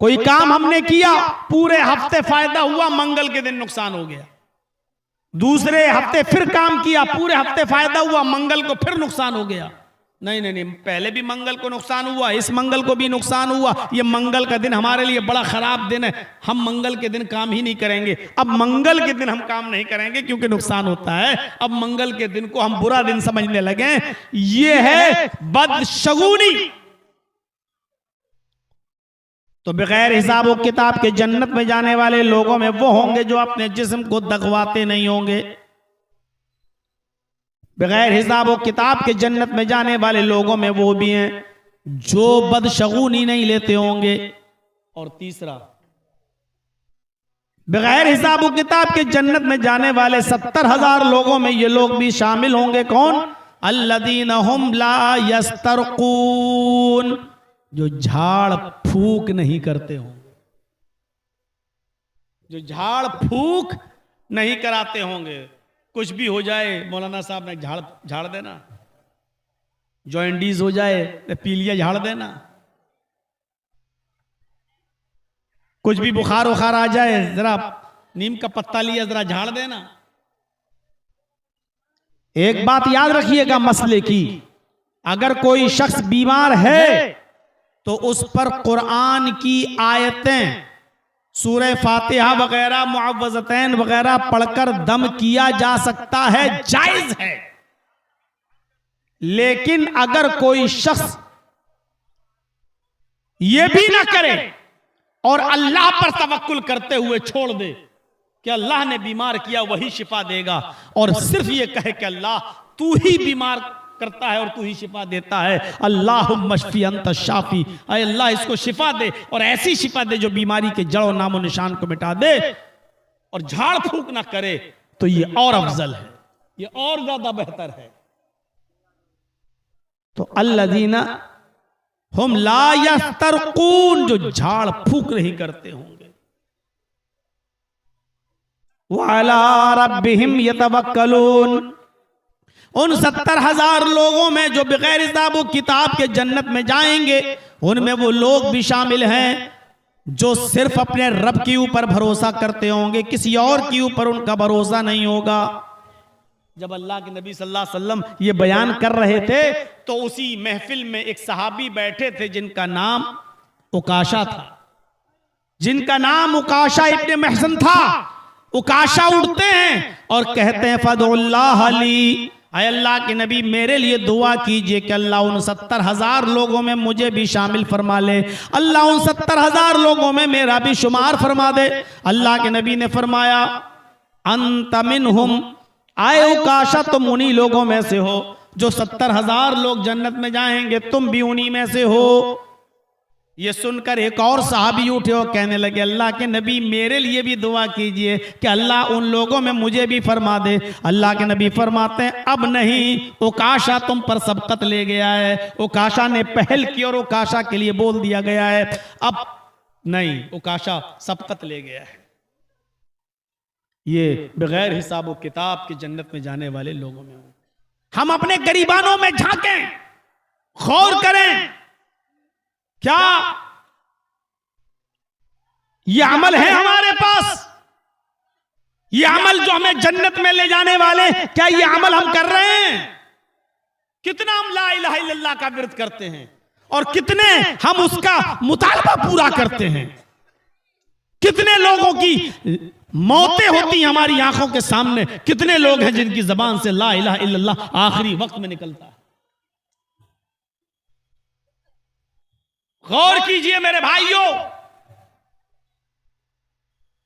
कोई काम हमने किया, पूरे हफ्ते फायदा हुआ, मंगल के दिन नुकसान हो गया। दूसरे हफ्ते फिर काम किया, पूरे हफ्ते फायदा हुआ, मंगल को फिर नुकसान हो गया। नहीं नहीं नहीं, पहले भी मंगल को नुकसान हुआ, इस मंगल को भी नुकसान हुआ। ये मंगल का दिन हमारे लिए बड़ा खराब दिन है, हम मंगल के दिन काम ही नहीं करेंगे। अब मंगल के दिन हम काम नहीं करेंगे क्योंकि नुकसान होता है। अब मंगल के दिन को हम बुरा दिन समझने लगे। ये है बदशगुनी। तो बगैर हिसाब और किताब के जन्नत में जाने वाले लोगों में वो होंगे जो अपने जिस्म को दगवाते नहीं होंगे। बगैर हिसाब और किताब के जन्नत में जाने वाले लोगों में वो भी हैं जो बदशगुनी नहीं लेते होंगे। और तीसरा, बगैर हिसाब और किताब के जन्नत में जाने वाले 70,000 लोगों में ये लोग भी शामिल होंगे। कौन? अल्लदीना हुम ला यस्तरकून, जो झाड़ फूक नहीं करते होंगे, जो झाड़ फूक नहीं कराते होंगे। कुछ भी हो जाए, मौलाना साहब ने झाड़ देना, जॉइंडीज हो जाए तो पीलिया झाड़ देना, कुछ भी बुखार उखार आ जाए जरा नीम का पत्ता लिया जरा झाड़ देना। एक बात याद रखिएगा मसले की, अगर कोई शख्स बीमार है तो उस पर कुरान की आयतें, सूरह फातिहा वगैरह, मुअव्वज़तैन वगैरह पढ़कर दम किया जा सकता है, जायज है। लेकिन अगर कोई शख्स यह भी ना करे और अल्लाह पर तवक्कुल करते हुए छोड़ दे कि अल्लाह ने बीमार किया वही शिफा देगा, और सिर्फ ये कहे कि अल्लाह तू ही बीमार करता है और तू ही शिफा देता है, अल्लाहुम्मा शफी अंत शाफी, अल्लाह इसको शिफा दे और ऐसी शिफा दे जो बीमारी के जड़ और नामो निशान को मिटा दे, और झाड़ फूक ना करे, तो ये और अफजल है, ये और ज्यादा बेहतर है। तो अल्लज़ीना हुम ला यस्तरकून, जो झाड़ फूक नहीं करते होंगे। व अला रब्बिहिम यतवक्कलून, उन 70,000 लोगों में जो बगैर हिसाब व किताब के जन्नत में जाएंगे, उनमें वो लोग भी शामिल हैं जो सिर्फ अपने रब के ऊपर भरोसा करते होंगे, किसी और के ऊपर उनका भरोसा नहीं होगा। जब अल्लाह के नबी सल्लल्लाहु अलैहि वसल्लम ये बयान कर रहे थे तो उसी महफिल में एक सहाबी बैठे थे जिनका नाम उकाशा था, जिनका नाम उकाशा इब्ने महसन था। उकाशा उठते हैं और कहते हैं फदुल्लाह अली, अय अल्लाह के नबी मेरे लिए दुआ कीजिए कि अल्लाह उन 70,000 लोगों में मुझे भी शामिल फरमा ले, अल्लाह उन 70,000 लोगों में मेरा भी शुमार फरमा दे। अल्लाह के नबी ने फरमाया अंत मिनहुम, आए उकाशा तुम उन्हीं लोगों में से हो जो 70,000 लोग जन्नत में जाएंगे, तुम भी उन्हीं में से हो। ये सुनकर एक और सहाबी उठे और कहने लगे अल्लाह के नबी मेरे लिए भी दुआ कीजिए कि अल्लाह उन लोगों में मुझे भी फरमा दे। अल्लाह के नबी फरमाते हैं अब नहीं, उकाशा तुम पर सबकत ले गया है, उकाशा ने पहल की और उकाशा के लिए बोल दिया गया है, अब नहीं, उकाशा सबकत ले गया है। ये बगैर हिसाब व किताब के जन्नत में जाने वाले लोगों में हो। हम अपने गरीबानों में झांकें, गौर करें, क्या ये अमल है हमारे पास? ये अमल जो हमें जन्नत में ले जाने वाले, क्या ये अमल हम कर रहे हैं? कितना हम ला इलाहा इल्लल्लाह का विर्द करते हैं और कितने हम उसका मुतालबा पूरा करते हैं? कितने लोगों की मौतें होती हैं हमारी आंखों के सामने, कितने लोग हैं जिनकी जबान से ला इलाहा इल्लल्लाह आखिरी वक्त में निकलता है। गौर कीजिए मेरे भाइयों,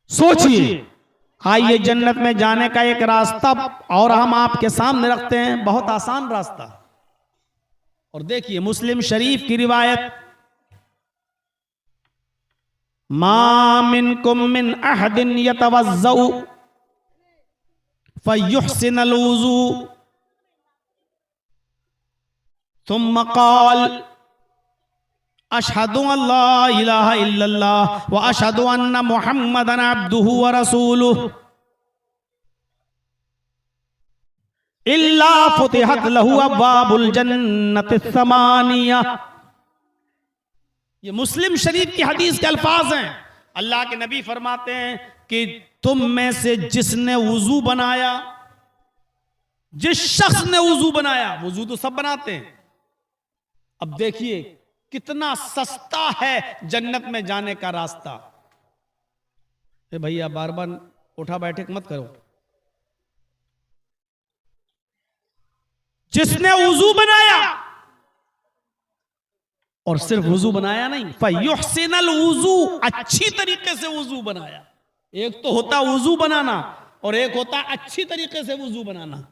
सोचिए। आइए जन्नत में जाने का एक रास्ता और हम आपके सामने रखते हैं, बहुत आसान रास्ता। और देखिए मुस्लिम शरीफ की रिवायत, मा मिनकुम मिन अहदिन यतवज़्ज़उ फयुहसिनुल वुज़ू सुम्मा क़ाल अशहदु अल्ला इलाहा इल्लल्लाह व अशहदु अन्ना मुहम्मदन अब्दुहु व रसूलुहु इल्ला फुतिहत लहु अब्वाबुल जन्नतिस समानिया। ये मुस्लिम शरीफ की हदीस के अल्फाज हैं। अल्लाह के नबी फरमाते हैं कि तुम में से जिसने वुजू बनाया, जिस शख्स ने वुजू बनाया, वुजू तो सब बनाते हैं, अब देखिए कितना सस्ता है जन्नत में जाने का रास्ता। भैया बार बार उठा बैठक मत करो। जिसने वुजू बनाया, और सिर्फ वुजू बनाया नहीं, फयुहसिनल वुजू, अच्छी तरीके से वुजू बनाया। एक तो होता वुजू बनाना और एक होता अच्छी तरीके से वुजू बनाना।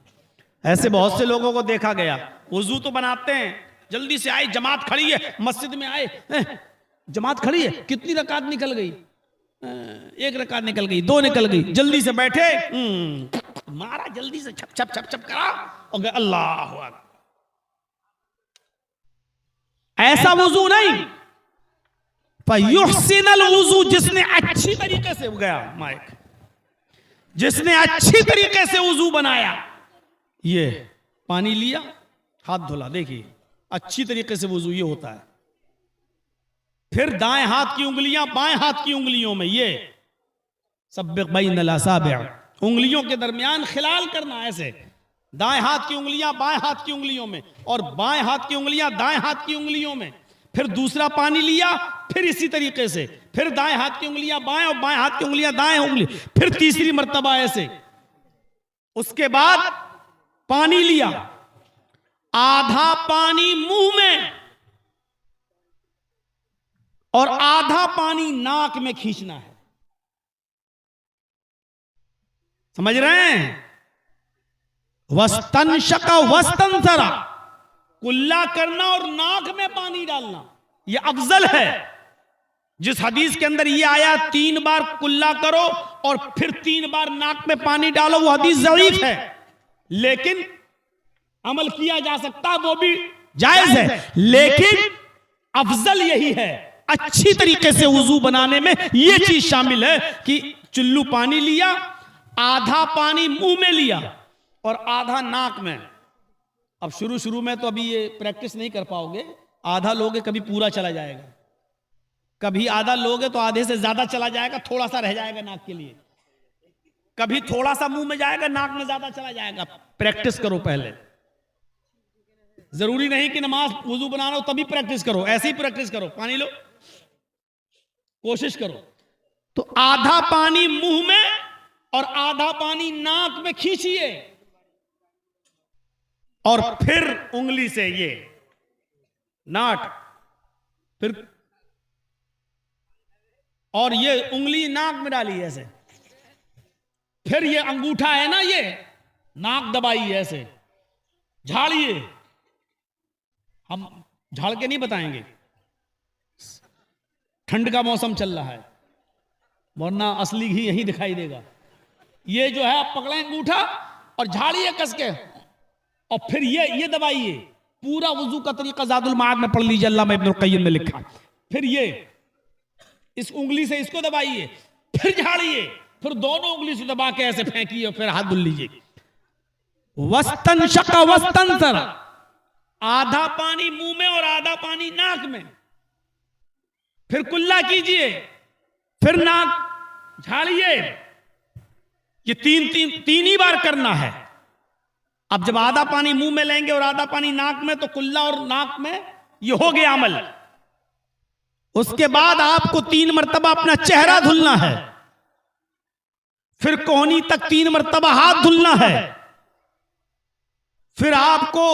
ऐसे बहुत से लोगों को देखा गया, वुजू तो बनाते हैं, जल्दी से आए, जमात खड़ी है, मस्जिद में आए, जमात खड़ी है, कितनी रकात निकल गई, 1 रकात निकल गई, 2 निकल गई, जल्दी से बैठे, मारा जल्दी से, छप छप छप छप करा और गए, अल्लाह अकबर। ऐसा वुजू नहीं, फयुहसिनल वुजू, जिसने अच्छी तरीके से गया, माइक, जिसने अच्छी तरीके से वुजू बनाया, ये पानी लिया, हाथ धुला, देखिए अच्छी तरीके से वुजू ये होता है। फिर दाएं हाथ की उंगलियां बाएं हाथ की उंगलियों में, ये सब्बिक़ बैनल असाबिअ, उंगलियों के दरमियान खिलाल करना, ऐसे दाएं हाथ की उंगलियां बाएं हाथ की उंगलियों में और बाएं हाथ की उंगलियां दाएं हाथ की उंगलियों में। फिर दूसरा पानी लिया, फिर इसी तरीके से, फिर दाएं हाथ की उंगलियां बाएं और बाएं हाथ की उंगलियां दाएं उंगली, फिर तीसरी मर्तबा ऐसे। उसके बाद पानी लिया, आधा पानी मुंह में और आधा पानी नाक में खींचना है। समझ रहे हैं? वस्तनशक वस्तनसरा, कुल्ला करना और नाक में पानी डालना, यह अफजल है। जिस हदीस के अंदर यह आया 3 बार कुल्ला करो और फिर 3 बार नाक में पानी डालो, वो हदीस ज़ईफ है, लेकिन अमल किया जा सकता है, वो भी जायज है, लेकिन अफजल यही है। अच्छी तरीके से वुजू बनाने में यह चीज शामिल है कि चुल्लू पानी लिया, आधा पानी मुंह में लिया और आधा नाक में। अब शुरू में तो अभी ये प्रैक्टिस नहीं कर पाओगे, आधा लोगे कभी पूरा चला जाएगा, कभी आधा लोगे तो आधे से ज्यादा चला जाएगा, थोड़ा सा रह जाएगा नाक के लिए, कभी थोड़ा सा मुंह में जाएगा, नाक में ज्यादा चला जाएगा। प्रैक्टिस करो पहले, जरूरी नहीं कि नमाज वुजू बनाना हो तभी प्रैक्टिस करो, ऐसे ही प्रैक्टिस करो, पानी लो, कोशिश करो। तो आधा पानी मुंह में और आधा पानी नाक में खींचिए और फिर उंगली से ये नाट, फिर और ये उंगली नाक में डाली ऐसे, फिर ये अंगूठा है ना, ये नाक दबाइए ऐसे, झाड़िए। हम झाड़ के नहीं बताएंगे, ठंड का मौसम चल रहा है, वरना असली घी यहीं दिखाई देगा। ये जो है आप पकड़े अंगूठा और झाड़िए कस के, और फिर ये दबाइए। पूरा वुजू का तरीका ज़ादुल माद में पढ़ लीजिए, अल्लामा इब्नुल क़य्यिम ने लिखा। फिर ये इस उंगली से इसको दबाइए, फिर झाड़िए, फिर दोनों उंगली से दबा के ऐसे फेंकिए, फिर हाथ धुल लीजिए। वस्तनशक वस्तनसर, आधा पानी मुंह में और आधा पानी नाक में, फिर कुल्ला कीजिए, फिर नाक झाड़िए। ये तीन ही बार करना है। अब जब आधा पानी मुंह में लेंगे और आधा पानी नाक में, तो कुल्ला और नाक में ये हो गया अमल। उसके बाद आपको 3 मरतबा अपना चेहरा धुलना है, फिर कोहनी तक 3 मरतबा हाथ धुलना है, फिर आपको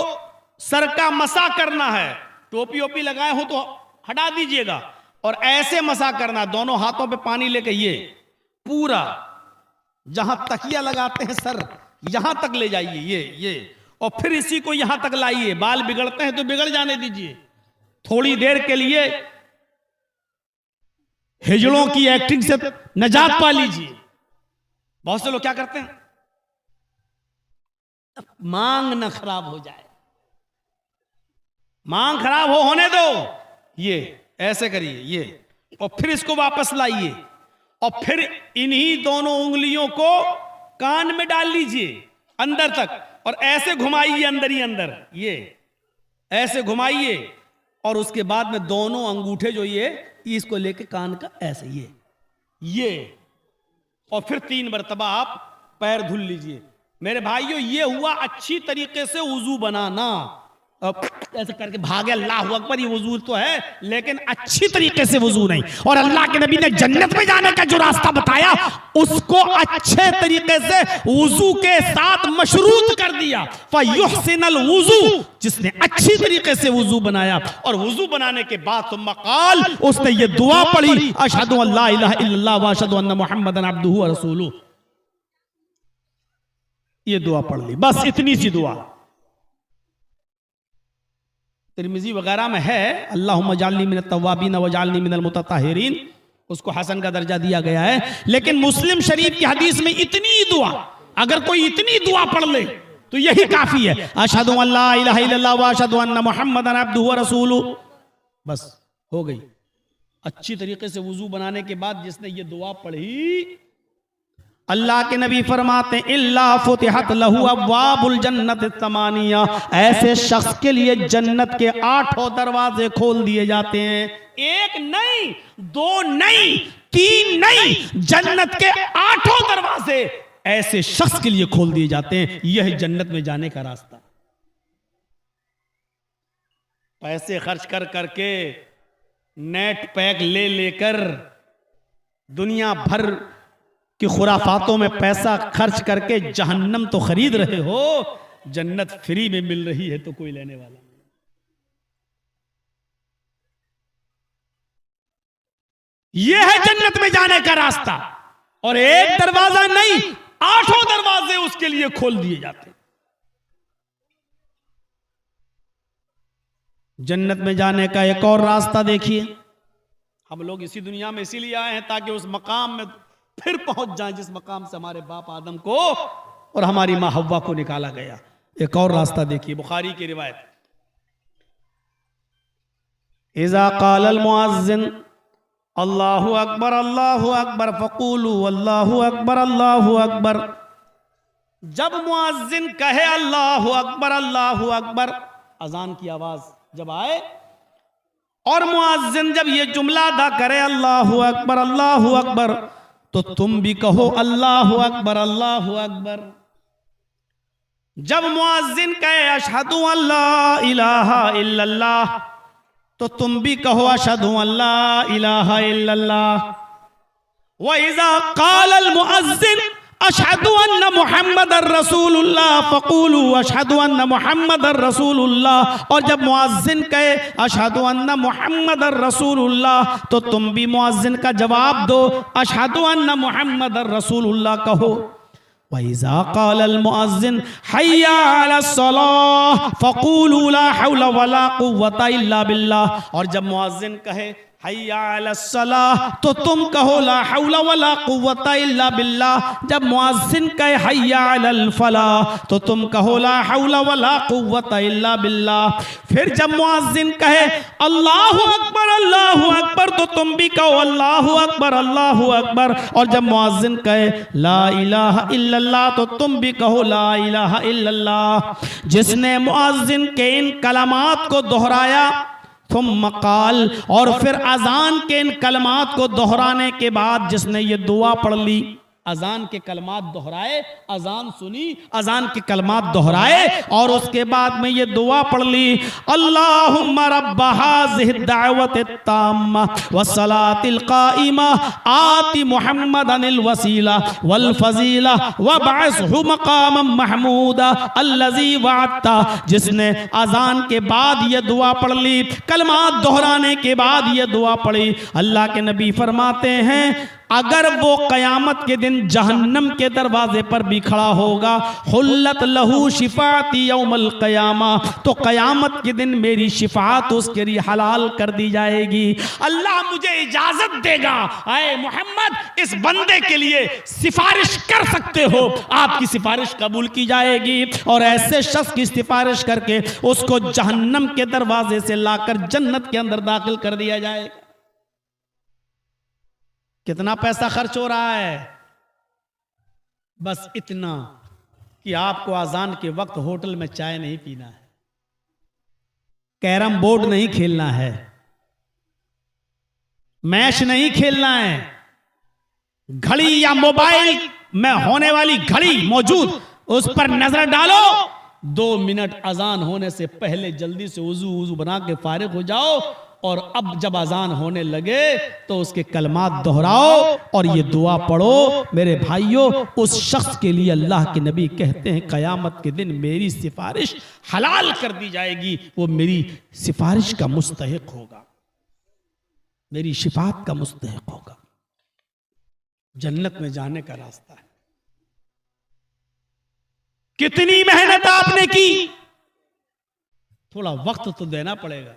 सर का मसा करना है। टोपी ओपी लगाए हो तो हटा दीजिएगा, और ऐसे मसा करना, दोनों हाथों पे पानी लेके ये पूरा जहां तकिया लगाते हैं सर, यहां तक ले जाइए, ये और फिर इसी को यहां तक लाइए। बाल बिगड़ते हैं तो बिगड़ जाने दीजिए, थोड़ी देर के लिए हिजड़ों की एक्टिंग से निजात पा लीजिए। बहुत से लोग क्या करते हैं, मांग न खराब हो जाए, मांग खराब होने दो, ये ऐसे करिए, ये, और फिर इसको वापस लाइए, और फिर इन्हीं दोनों उंगलियों को कान में डाल लीजिए अंदर तक, और ऐसे घुमाइए अंदर ही अंदर, ये ऐसे घुमाइए, और उसके बाद में दोनों अंगूठे जो ये इसको लेके कान का ऐसे ये, और फिर 3 मरतबा आप पैर धुल लीजिए। मेरे भाइयों, ये हुआ अच्छी तरीके से वुजू बनाना। अब ऐसे करके भागे अल्लाह अकबर, ये वजू तो है लेकिन अच्छी तरीके से वजू नहीं। और अल्लाह के नबी ने जन्नत में जाने का जो रास्ता बताया उसको अच्छे तरीके से वजू के साथ मशरूत कर दिया। फयुहसिनल वजू, जिसने अच्छी तरीके से वजू बनाया और वजू बनाने के बाद सुम्मा क़ाल, उसने ये दुआ पढ़ी, अशहदु अल्ला इलाहा इल्लल्लाह व अशहदु अन्ना मुहम्मदन अब्दुहु व रसूलुहु। ये दुआ पढ़ ली, बस इतनी सी दुआ। तिरमिजी वगैरह में है अल्लाहुम्मा जालनी मिनत तव्वाबीन व जालनी मिनल मुतत्ताहिरीन, उसको हसन का दर्जा दिया गया है। लेकिन मुस्लिम शरीफ की हदीस में इतनी दुआ, अगर कोई इतनी दुआ पढ़ ले तो यही काफी है। अशहदु अल्ला इलाहा इल्लल्लाह व अशहदु अन्ना मुहम्मदन अब्दुहु व रसूलुहु, बस हो गई। अच्छी तरीके से वुजू बनाने के बाद जिसने ये दुआ पढ़ी, अल्लाह के नबी फरमाते इल्ला फुतिहत लहू अब्वाबुल जन्नत तमानिया, ऐसे शख्स के लिए जन्नत के 8 दरवाजे खोल दिए जाते हैं। 1 नहीं, 2 नहीं, 3 नहीं, जन्नत के 8 दरवाजे ऐसे शख्स के लिए खोल दिए जाते हैं। यह जन्नत में जाने का रास्ता। पैसे खर्च कर करके, नेट पैक ले लेकर, दुनिया भर कि खुराफातों में पैसा खर्च करके जहन्नम तो खरीद रहे हो, जन्नत फ्री में मिल रही है तो कोई लेने वाला नहीं। यह है जन्नत में जाने का रास्ता। और 1 दरवाजा नहीं, 8 दरवाजे उसके लिए खोल दिए जाते। जन्नत में जाने का एक और रास्ता देखिए। हम लोग इसी दुनिया में इसीलिए आए हैं ताकि उस मकाम में फिर पहुंच जाएं जिस मकाम से हमारे बाप आदम को और हमारी मां हव्वा को निकाला गया। एक और रास्ता देखिए, बुखारी की रिवायत, इज़ा क़ालल मुअज़्ज़िन अल्लाहु अकबर फ़क़ूलू अल्लाहु अकबर। जब मुअज़्ज़िन कहे अल्लाहु अकबर, अजान की आवाज जब आए और मुअज़्ज़िन जब ये जुमला अदा करे अल्लाहु अकबर, तो तुम भी कहो अल्लाहु अकबर। जब मुअज़्ज़िन कहे अशहदु अल्ला इलाहा इल्लल्लाह, तो तुम भी कहो अशहदु अल्ला इलाहा इल्लल्लाह। व इज़ा क़ालल मुअज़्ज़िन अशहदु अन्ना मुहम्मदर रसूलुल्लाह फ़क़ूलू अशहदु अन्ना मुहम्मदर रसूलुल्लाह। और जब मुअज़्ज़िन कहे अशहदु अन्ना मुहम्मदर रसूलुल्लाह, तो तुम भी मुअज़्ज़िन का जवाब दो, अशहदु अन्ना मुहम्मदर रसूलुल्लाह कहो। व इज़ा क़ालल मुअज़्ज़िन हय्या अलस सलाह फ़क़ूलू ला हौला वला कुव्वता इल्ला बिल्लाह। और जब मुअज़्ज़िन कहे हय्या अलस सलाह, तो तुम कहो ला हौला वला कुव्वता इल्ला बिल्लाह। जब मुअज़्ज़िन कहे हय्या अलल फलाह, तो तुम कहो ला हौला वला कुव्वता इल्ला बिल्लाह। फिर जब मुअज़्ज़िन कहे अल्लाहु अकबर, तो तुम भी कहो अल्लाहु अकबर। और जब मुअज़्ज़िन कहे ला इलाहा इल्लल्लाह, तो तुम भी कहो ला इलाहा इल्लल्लाह। जिसने मुअज़्ज़िन के इन कलमात को दोहराया, थुम्मा क़ाल, और फिर अजान के इन कलमात को दोहराने के बाद जिसने ये दुआ पढ़ ली, अजान के कलमात दोहराए, अजान सुनी, अजान के कलमात दोहराए और उसके बाद में ये दुआ पढ़ ली, अल्लाहुम्मा रब्ब हाज़िहि दावति ताम्मा वस्सलातिल क़ाइमा आति मुहम्मदनिल वसीला वल फजीला वबअसहु मक़ामम महमूदा अल्लज़ी वअदता। जिसने अजान के बाद ये दुआ पढ़ ली, कलमात दोहराने के बाद ये दुआ पढ़ी, अल्लाह के नबी फरमाते हैं अगर वो कयामत के दिन जहन्नम के दरवाजे पर भी खड़ा होगा, हुल्लत लहू शिफाती यौमल क़यामा, तो कयामत के दिन मेरी शिफात उसके लिए हलाल कर दी जाएगी। अल्लाह मुझे इजाजत देगा, आए मोहम्मद इस बंदे के लिए सिफारिश कर सकते हो, आपकी सिफारिश कबूल की जाएगी और ऐसे शख्स की सिफारिश करके उसको जहन्नम के दरवाजे से लाकर जन्नत के अंदर दाखिल कर दिया जाएगा। कितना पैसा खर्च हो रहा है? बस इतना कि आपको अजान के वक्त होटल में चाय नहीं पीना है, कैरम बोर्ड नहीं खेलना है, मैच नहीं खेलना है, घड़ी या मोबाइल में होने वाली घड़ी मौजूद उस पर नजर डालो 2 मिनट अजान होने से पहले जल्दी से वजू बना के फारिग हो जाओ, और अब जब अजान होने लगे तो उसके कलमात दोहराओ और ये दुआ पढ़ो। मेरे भाइयों, उस शख्स के लिए अल्लाह के नबी कहते हैं कयामत के दिन मेरी सिफारिश हलाल कर दी जाएगी, वो मेरी सिफारिश का मुस्तहिक होगा, मेरी शिफात का मुस्तहिक होगा। जन्नत में जाने का रास्ता है। कितनी मेहनत आपने की, थोड़ा वक्त तो देना पड़ेगा।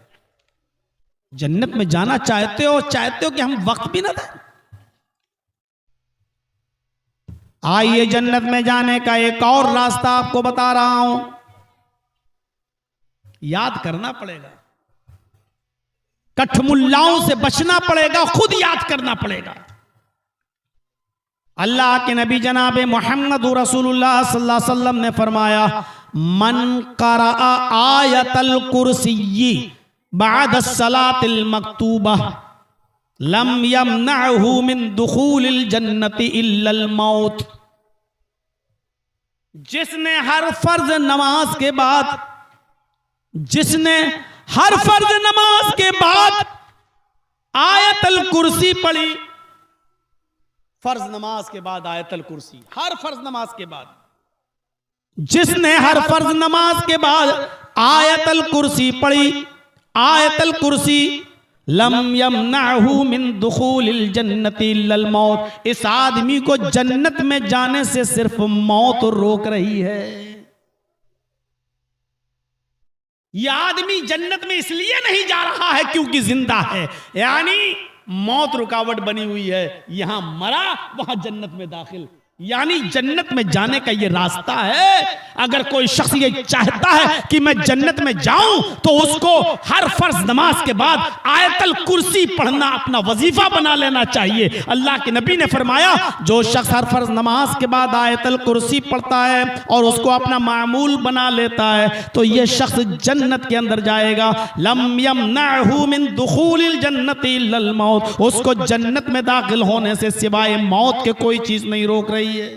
जन्नत में जाना चाहते हो कि हम वक्त भी ना दें? आइए जन्नत में जाने का एक और रास्ता आपको बता रहा हूं। याद करना पड़ेगा, कठमुल्लाओं से बचना पड़ेगा, खुद याद करना पड़ेगा। अल्लाह के नबी जनाब मोहम्मद रसूलुल्लाह सल्लल्लाहु अलैहि वसल्लम ने फरमाया, मन क़रअ आयतल कुर्सी बाद सलातिल मक्तूबा लम यमनअहु मिन दुखूलिल जन्नति इल्लल मौत। जिसने हर फर्ज नमाज के बाद आयतल कुर्सी पढ़ी, फर्ज नमाज के बाद आयतल कुर्सी, हर फर्ज नमाज के बाद, जिसने हर फर्ज नमाज के बाद आयतल कुर्सी पढ़ी, आयतल कुर्सी, लम यमनअहु मिन दुखूलिल जन्नति इल्लल मौत, इस आदमी को जन्नत में जाने से सिर्फ मौत रोक रही है। यह आदमी जन्नत में इसलिए नहीं जा रहा है क्योंकि जिंदा है, यानी मौत रुकावट बनी हुई है, यहां मरा वहां जन्नत में दाखिल, यानी जन्नत में जाने का ये रास्ता है। अगर कोई शख्स ये चाहता है कि मैं जन्नत में जाऊं तो उसको हर फर्ज नमाज के बाद आयतल कुर्सी पढ़ना अपना वजीफा बना लेना चाहिए। अल्लाह के नबी ने फरमाया, जो शख्स हर फर्ज नमाज के बाद आयतल कुर्सी पढ़ता है और उसको अपना मामूल बना लेता है तो ये शख्स जन्नत के अंदर जाएगा। लम यमनअहु मिन दुखूलिल जन्नति इल्लल मौत, उसको जन्नत में दाखिल होने से सिवाय मौत के कोई चीज नहीं रोक रही है।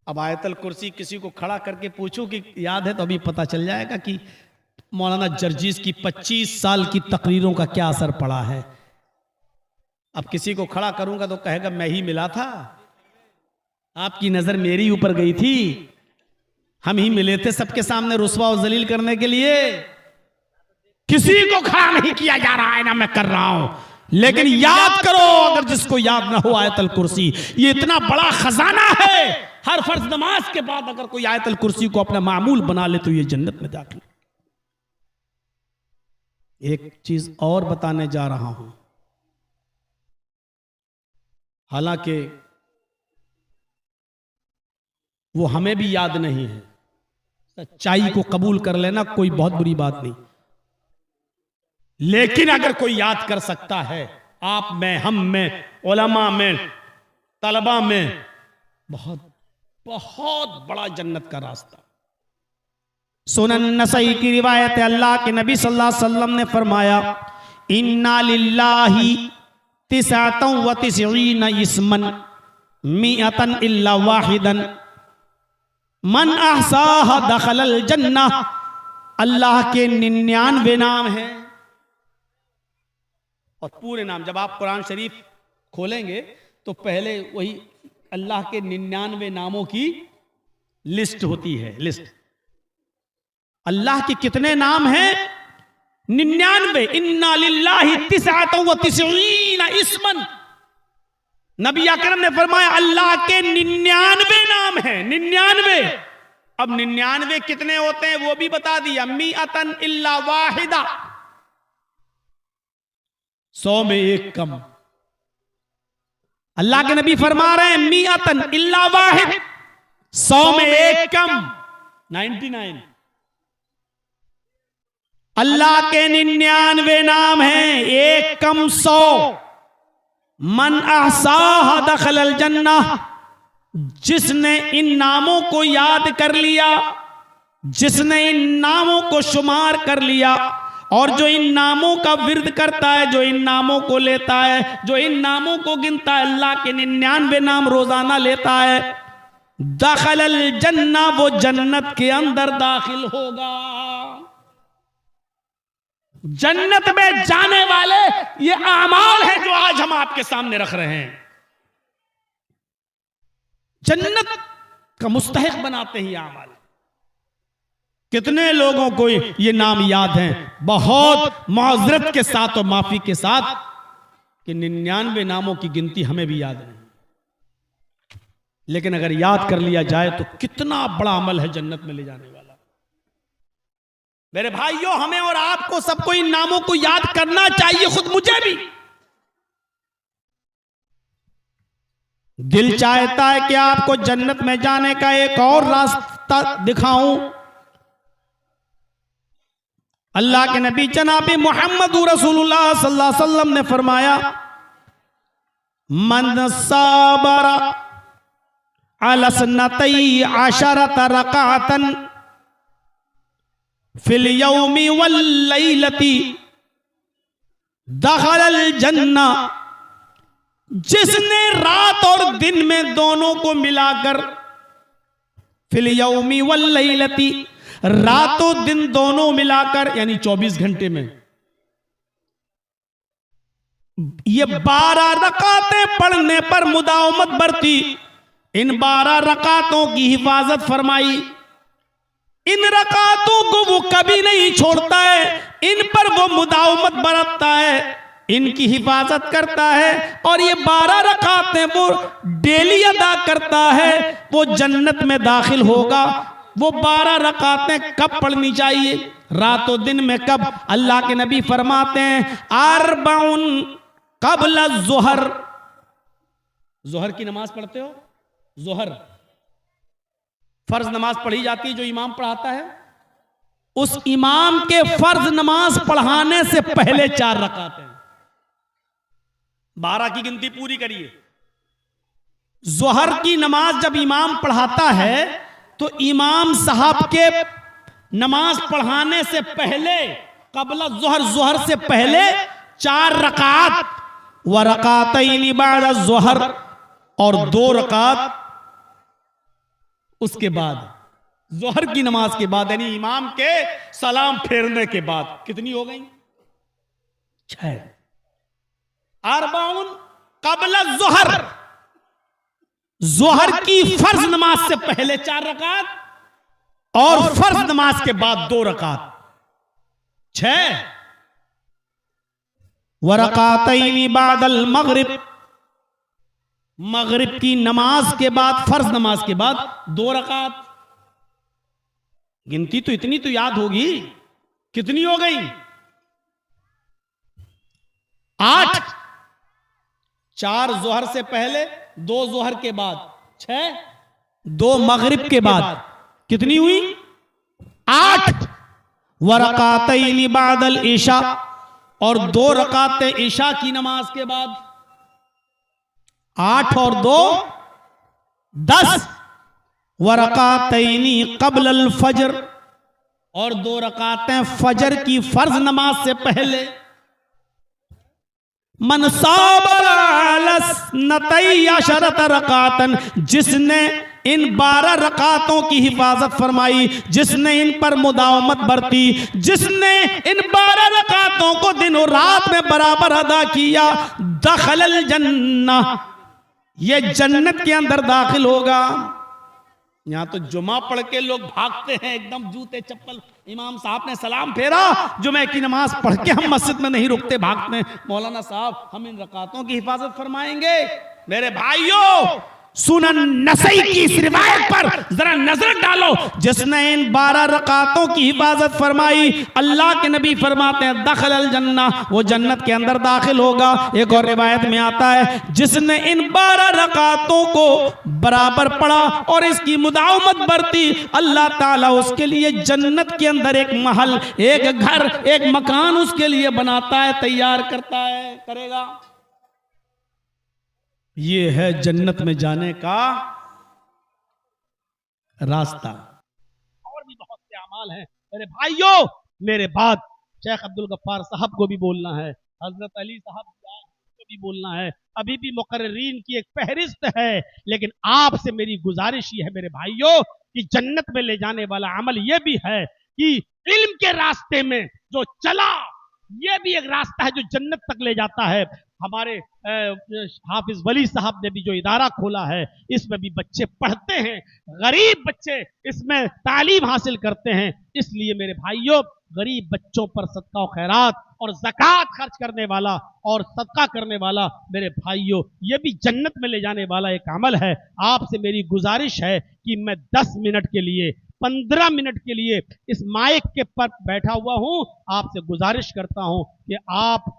अब आयतल कुर्सी किसी को खड़ा करके पूछूं कि याद है तो अभी पता चल जाएगा कि मौलाना जर्जीस की 25 साल की तकरीरों का क्या असर पड़ा है। अब किसी को खड़ा करूंगा तो कहेगा मैं ही मिला था, आपकी नजर मेरी ऊपर गई थी, हम ही मिले थे सबके सामने रुस्वा और जलील करने के लिए। किसी को खड़ा नहीं किया जा रहा है, ना मैं कर रहा हूं, लेकिन याद करो, अगर जिसको याद ना हो आयतल कुर्सी, ये इतना बड़ा खजाना है। हर फर्ज नमाज के बाद अगर कोई आयतल कुर्सी को अपना मामूल बना ले तो ये जन्नत में दाखिल। एक चीज और बताने जा रहा हूं, हालांकि वो हमें भी याद नहीं है, सच्चाई को कबूल कर लेना कोई बहुत बुरी बात नहीं, लेकिन अगर कोई याद कर सकता है, आप में, हम में, उलमा में, तलबा में, बहुत बहुत बड़ा जन्नत का रास्ता। सुनन नसई की रिवायत है, अल्लाह के नबी सल्लल्लाहु अलैहि वसल्लम ने फरमाया, इन्ना लिल्लाहि तिसअतन व तिसईन इस्मन मिअतन इल्ला वाहिदन मन अहसाहा दखलल जन्नह। अल्लाह के 99 नाम हैं, और पूरे नाम जब आप कुरान शरीफ खोलेंगे तो पहले वही अल्लाह के 99 नामों की लिस्ट होती है। लिस्ट अल्लाह के कितने नाम हैं? 99। इन्ना लिल्लाहि तिसअतन व तिसईन इस्मन, नबी अकरम ने फरमाया अल्लाह के 99 नाम हैं। 99। अब 99 कितने होते हैं वो भी बता दिया, मिअतन इल्ला वाहिदा, 100 में एक कम। अल्लाह के नबी फरमा रहे हैं मिअतन इल्ला वाहिद, 100 में एक कम, 99। अल्लाह के 99 नाम हैं, एक कम 100। मन अहसाहा दखलल जन्नह, जिसने इन नामों को याद कर लिया, जिसने इन नामों को शुमार कर लिया और जो इन नामों का विर्द करता है, जो इन नामों को लेता है, जो इन नामों को गिनता है, अल्लाह के 99 नाम रोजाना लेता है, दखलल जन्ना, वो जन्नत के अंदर दाखिल होगा। जन्नत में जाने वाले ये आमाल हैं जो आज हम आपके सामने रख रहे हैं। जन्नत का मुस्तहिक बनाते हैं ये आमाल। कितने लोगों को ये नाम याद हैं, बहुत माजरत के साथ और माफी के साथ कि 99 नामों की गिनती हमें भी याद नहीं, लेकिन अगर याद कर लिया जाए तो कितना बड़ा अमल है जन्नत में ले जाने वाला। मेरे भाइयों, हमें और आपको सबको इन नामों को याद करना चाहिए, खुद मुझे भी। दिल चाहता है कि आपको जन्नत में जाने का एक और रास्ता दिखाऊं। अल्लाह के नबी जनाब मोहम्मद रसूलुल्लाह सल्लल्लाहु अलैहि वसल्लम ने फरमाया, मन साबरा अला सनतई अशरत रकातन फिल यौमी वल लैलती दखलल जन्ना। जिसने रात और दिन में दोनों को मिलाकर, फिल यौमी वल लैलती, रातों दिन दोनों मिलाकर यानी 24 घंटे में ये 12 रकातें पढ़ने पर मुदावमत बरती, इन 12 रकातों की हिफाजत फरमाई, इन रकातों को वो कभी नहीं छोड़ता है, इन पर वो मुदावमत बरतता है, इनकी हिफाजत करता है, और ये 12 रकातें वो डेली अदा करता है, वो जन्नत में दाखिल होगा। वो 12 रकातें कब पढ़नी चाहिए? रातों दिन में। कब? अल्लाह के नबी फरमाते हैं, अरबाउन कबल ज़ुहर। ज़ुहर की नमाज पढ़ते हो? ज़ुहर फर्ज नमाज पढ़ी जाती है जो इमाम पढ़ाता है, उस इमाम के फर्ज नमाज पढ़ाने से पहले 4 रकातें। 12 की गिनती पूरी करिए। ज़ुहर की नमाज जब इमाम पढ़ाता है तो इमाम साहब के नमाज पढ़ाने से पहले, कबला ज़ुहर, ज़ुहर से पहले 4 रकात, व रकातैनि बाद ज़ुहर, और 2 रकात उसके बाद, ज़ुहर की नमाज के बाद, यानी इमाम के सलाम फेरने के बाद। कितनी हो गई? 6। अरबाउन कबला ज़ुहर, ज़ुहर की फर्ज नमाज से पहले 4 रकात, और फर्ज नमाज के बाद 2 रकात, 6। व रकातैनि बादल मगरिब, मगरिब की नमाज के बाद, फर्ज नमाज के बाद 2 रकात। गिनती तो इतनी तो याद होगी। कितनी हो गई? 8। 4 ज़ुहर से पहले, 2 ज़ुहर के बाद, 6, 2 मगरिब के बाद, कितनी हुई? 8। व रकातैनि बादल ईशा, और 2 रकातें ईशा की नमाज के बाद। 8 और 2 10। व रकातैनि क़ब्ल अल फज्र, और 2 रकातें फजर की फर्ज नमाज से पहले। मन साबर अला सनतई अशरत रकातन, जिसने इन 12 रकातों की हिफाजत फरमाई, जिसने इन पर मुदावमत बरती, जिसने इन 12 रकातों को दिन और रात में बराबर अदा किया, दखलल जन्ना, ये जन्नत के अंदर दाखिल होगा। यहां तो जुमा पढ़ के लोग भागते हैं, एकदम जूते चप्पल, इमाम साहब ने सलाम फेरा, जुमे की नमाज पढ़ के हम मस्जिद में नहीं रुकते, भागते हैं, मौलाना साहब हम इन रकातों की हिफाजत फरमाएंगे। मेरे भाइयों, सुनन नसई की इस रिवायत पर जरा नजर डालो, जिसने इन 12 रकातों की हिफाजत फरमाई, अल्लाह के नबी फरमाते हैं दखलल जन्ना, वो जन्नत के अंदर दाखिल होगा। एक और रिवायत में आता है, जिसने इन 12 रकातों को बराबर पढ़ा और इसकी मुदावमत बरती, अल्लाह ताला उसके लिए जन्नत के अंदर एक महल, एक घर, एक मकान उसके लिए बनाता है, तैयार करता है, करेगा। ये है जन्नत में जाने का रास्ता। और भी बहुत से अमाल हैं मेरे भाइयों। मेरे बाद शेख अब्दुल गफ्फार साहब को भी बोलना है, हजरत अली साहब को भी बोलना है, अभी भी मुकर्रिरीन की एक फहरिस्त है, लेकिन आपसे मेरी गुजारिश ये है मेरे भाइयों कि जन्नत में ले जाने वाला अमल यह भी है कि इल्म के रास्ते में जो चला, ये भी एक रास्ता है जो जन्नत तक ले जाता है। हमारे हाफिज वली साहब ने भी जो इदारा खोला है, इसमें भी बच्चे पढ़ते हैं, गरीब बच्चे इसमें तालीम हासिल करते हैं। इसलिए मेरे भाइयों, गरीब बच्चों पर सदका और खैरात और ज़कात खर्च करने वाला और सदका करने वाला मेरे भाइयों, ये भी जन्नत में ले जाने वाला एक अमल है। आपसे मेरी गुजारिश है कि मैं 10 मिनट के लिए, 15 मिनट के लिए इस माइक के पर बैठा हुआ हूं, आपसे गुजारिश करता हूं कि आप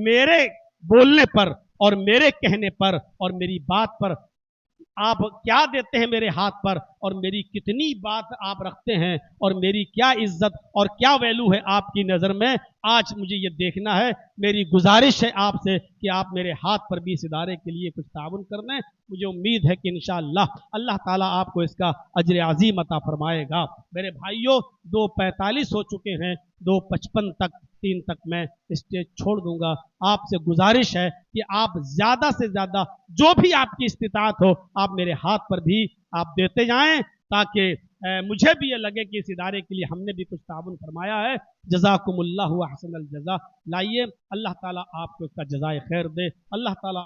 मेरे बोलने पर और मेरे कहने पर और मेरी बात पर आप क्या देते हैं मेरे हाथ पर, और मेरी कितनी बात आप रखते हैं, और मेरी क्या इज्जत और क्या वैल्यू है आपकी नज़र में, आज मुझे ये देखना है। मेरी गुजारिश है आपसे कि आप मेरे हाथ पर भी इस इदारे के लिए कुछ ताउन कर दें। मुझे उम्मीद है कि इंशाअल्लाह अल्लाह ताला आपको इसका अजर अजीम अता फरमाएगा। मेरे भाइयों, 2:45 हो चुके हैं, 2:55 तक 3 तक मैं स्टेज छोड़ दूंगा। आपसे गुजारिश है कि आप ज़्यादा से ज़्यादा जो भी आपकी इस्तिताअत हो, आप मेरे हाथ पर भी आप देते जाएं, ताकि मुझे भी ये लगे कि इस इदारे के लिए हमने भी कुछ ताउन फरमाया है। जज़ाकुमुल्लाहु अहसनल जज़ा। लाइए, अल्लाह ताला आपको इसका जज़ाए खैर दे। अल्लाह ताला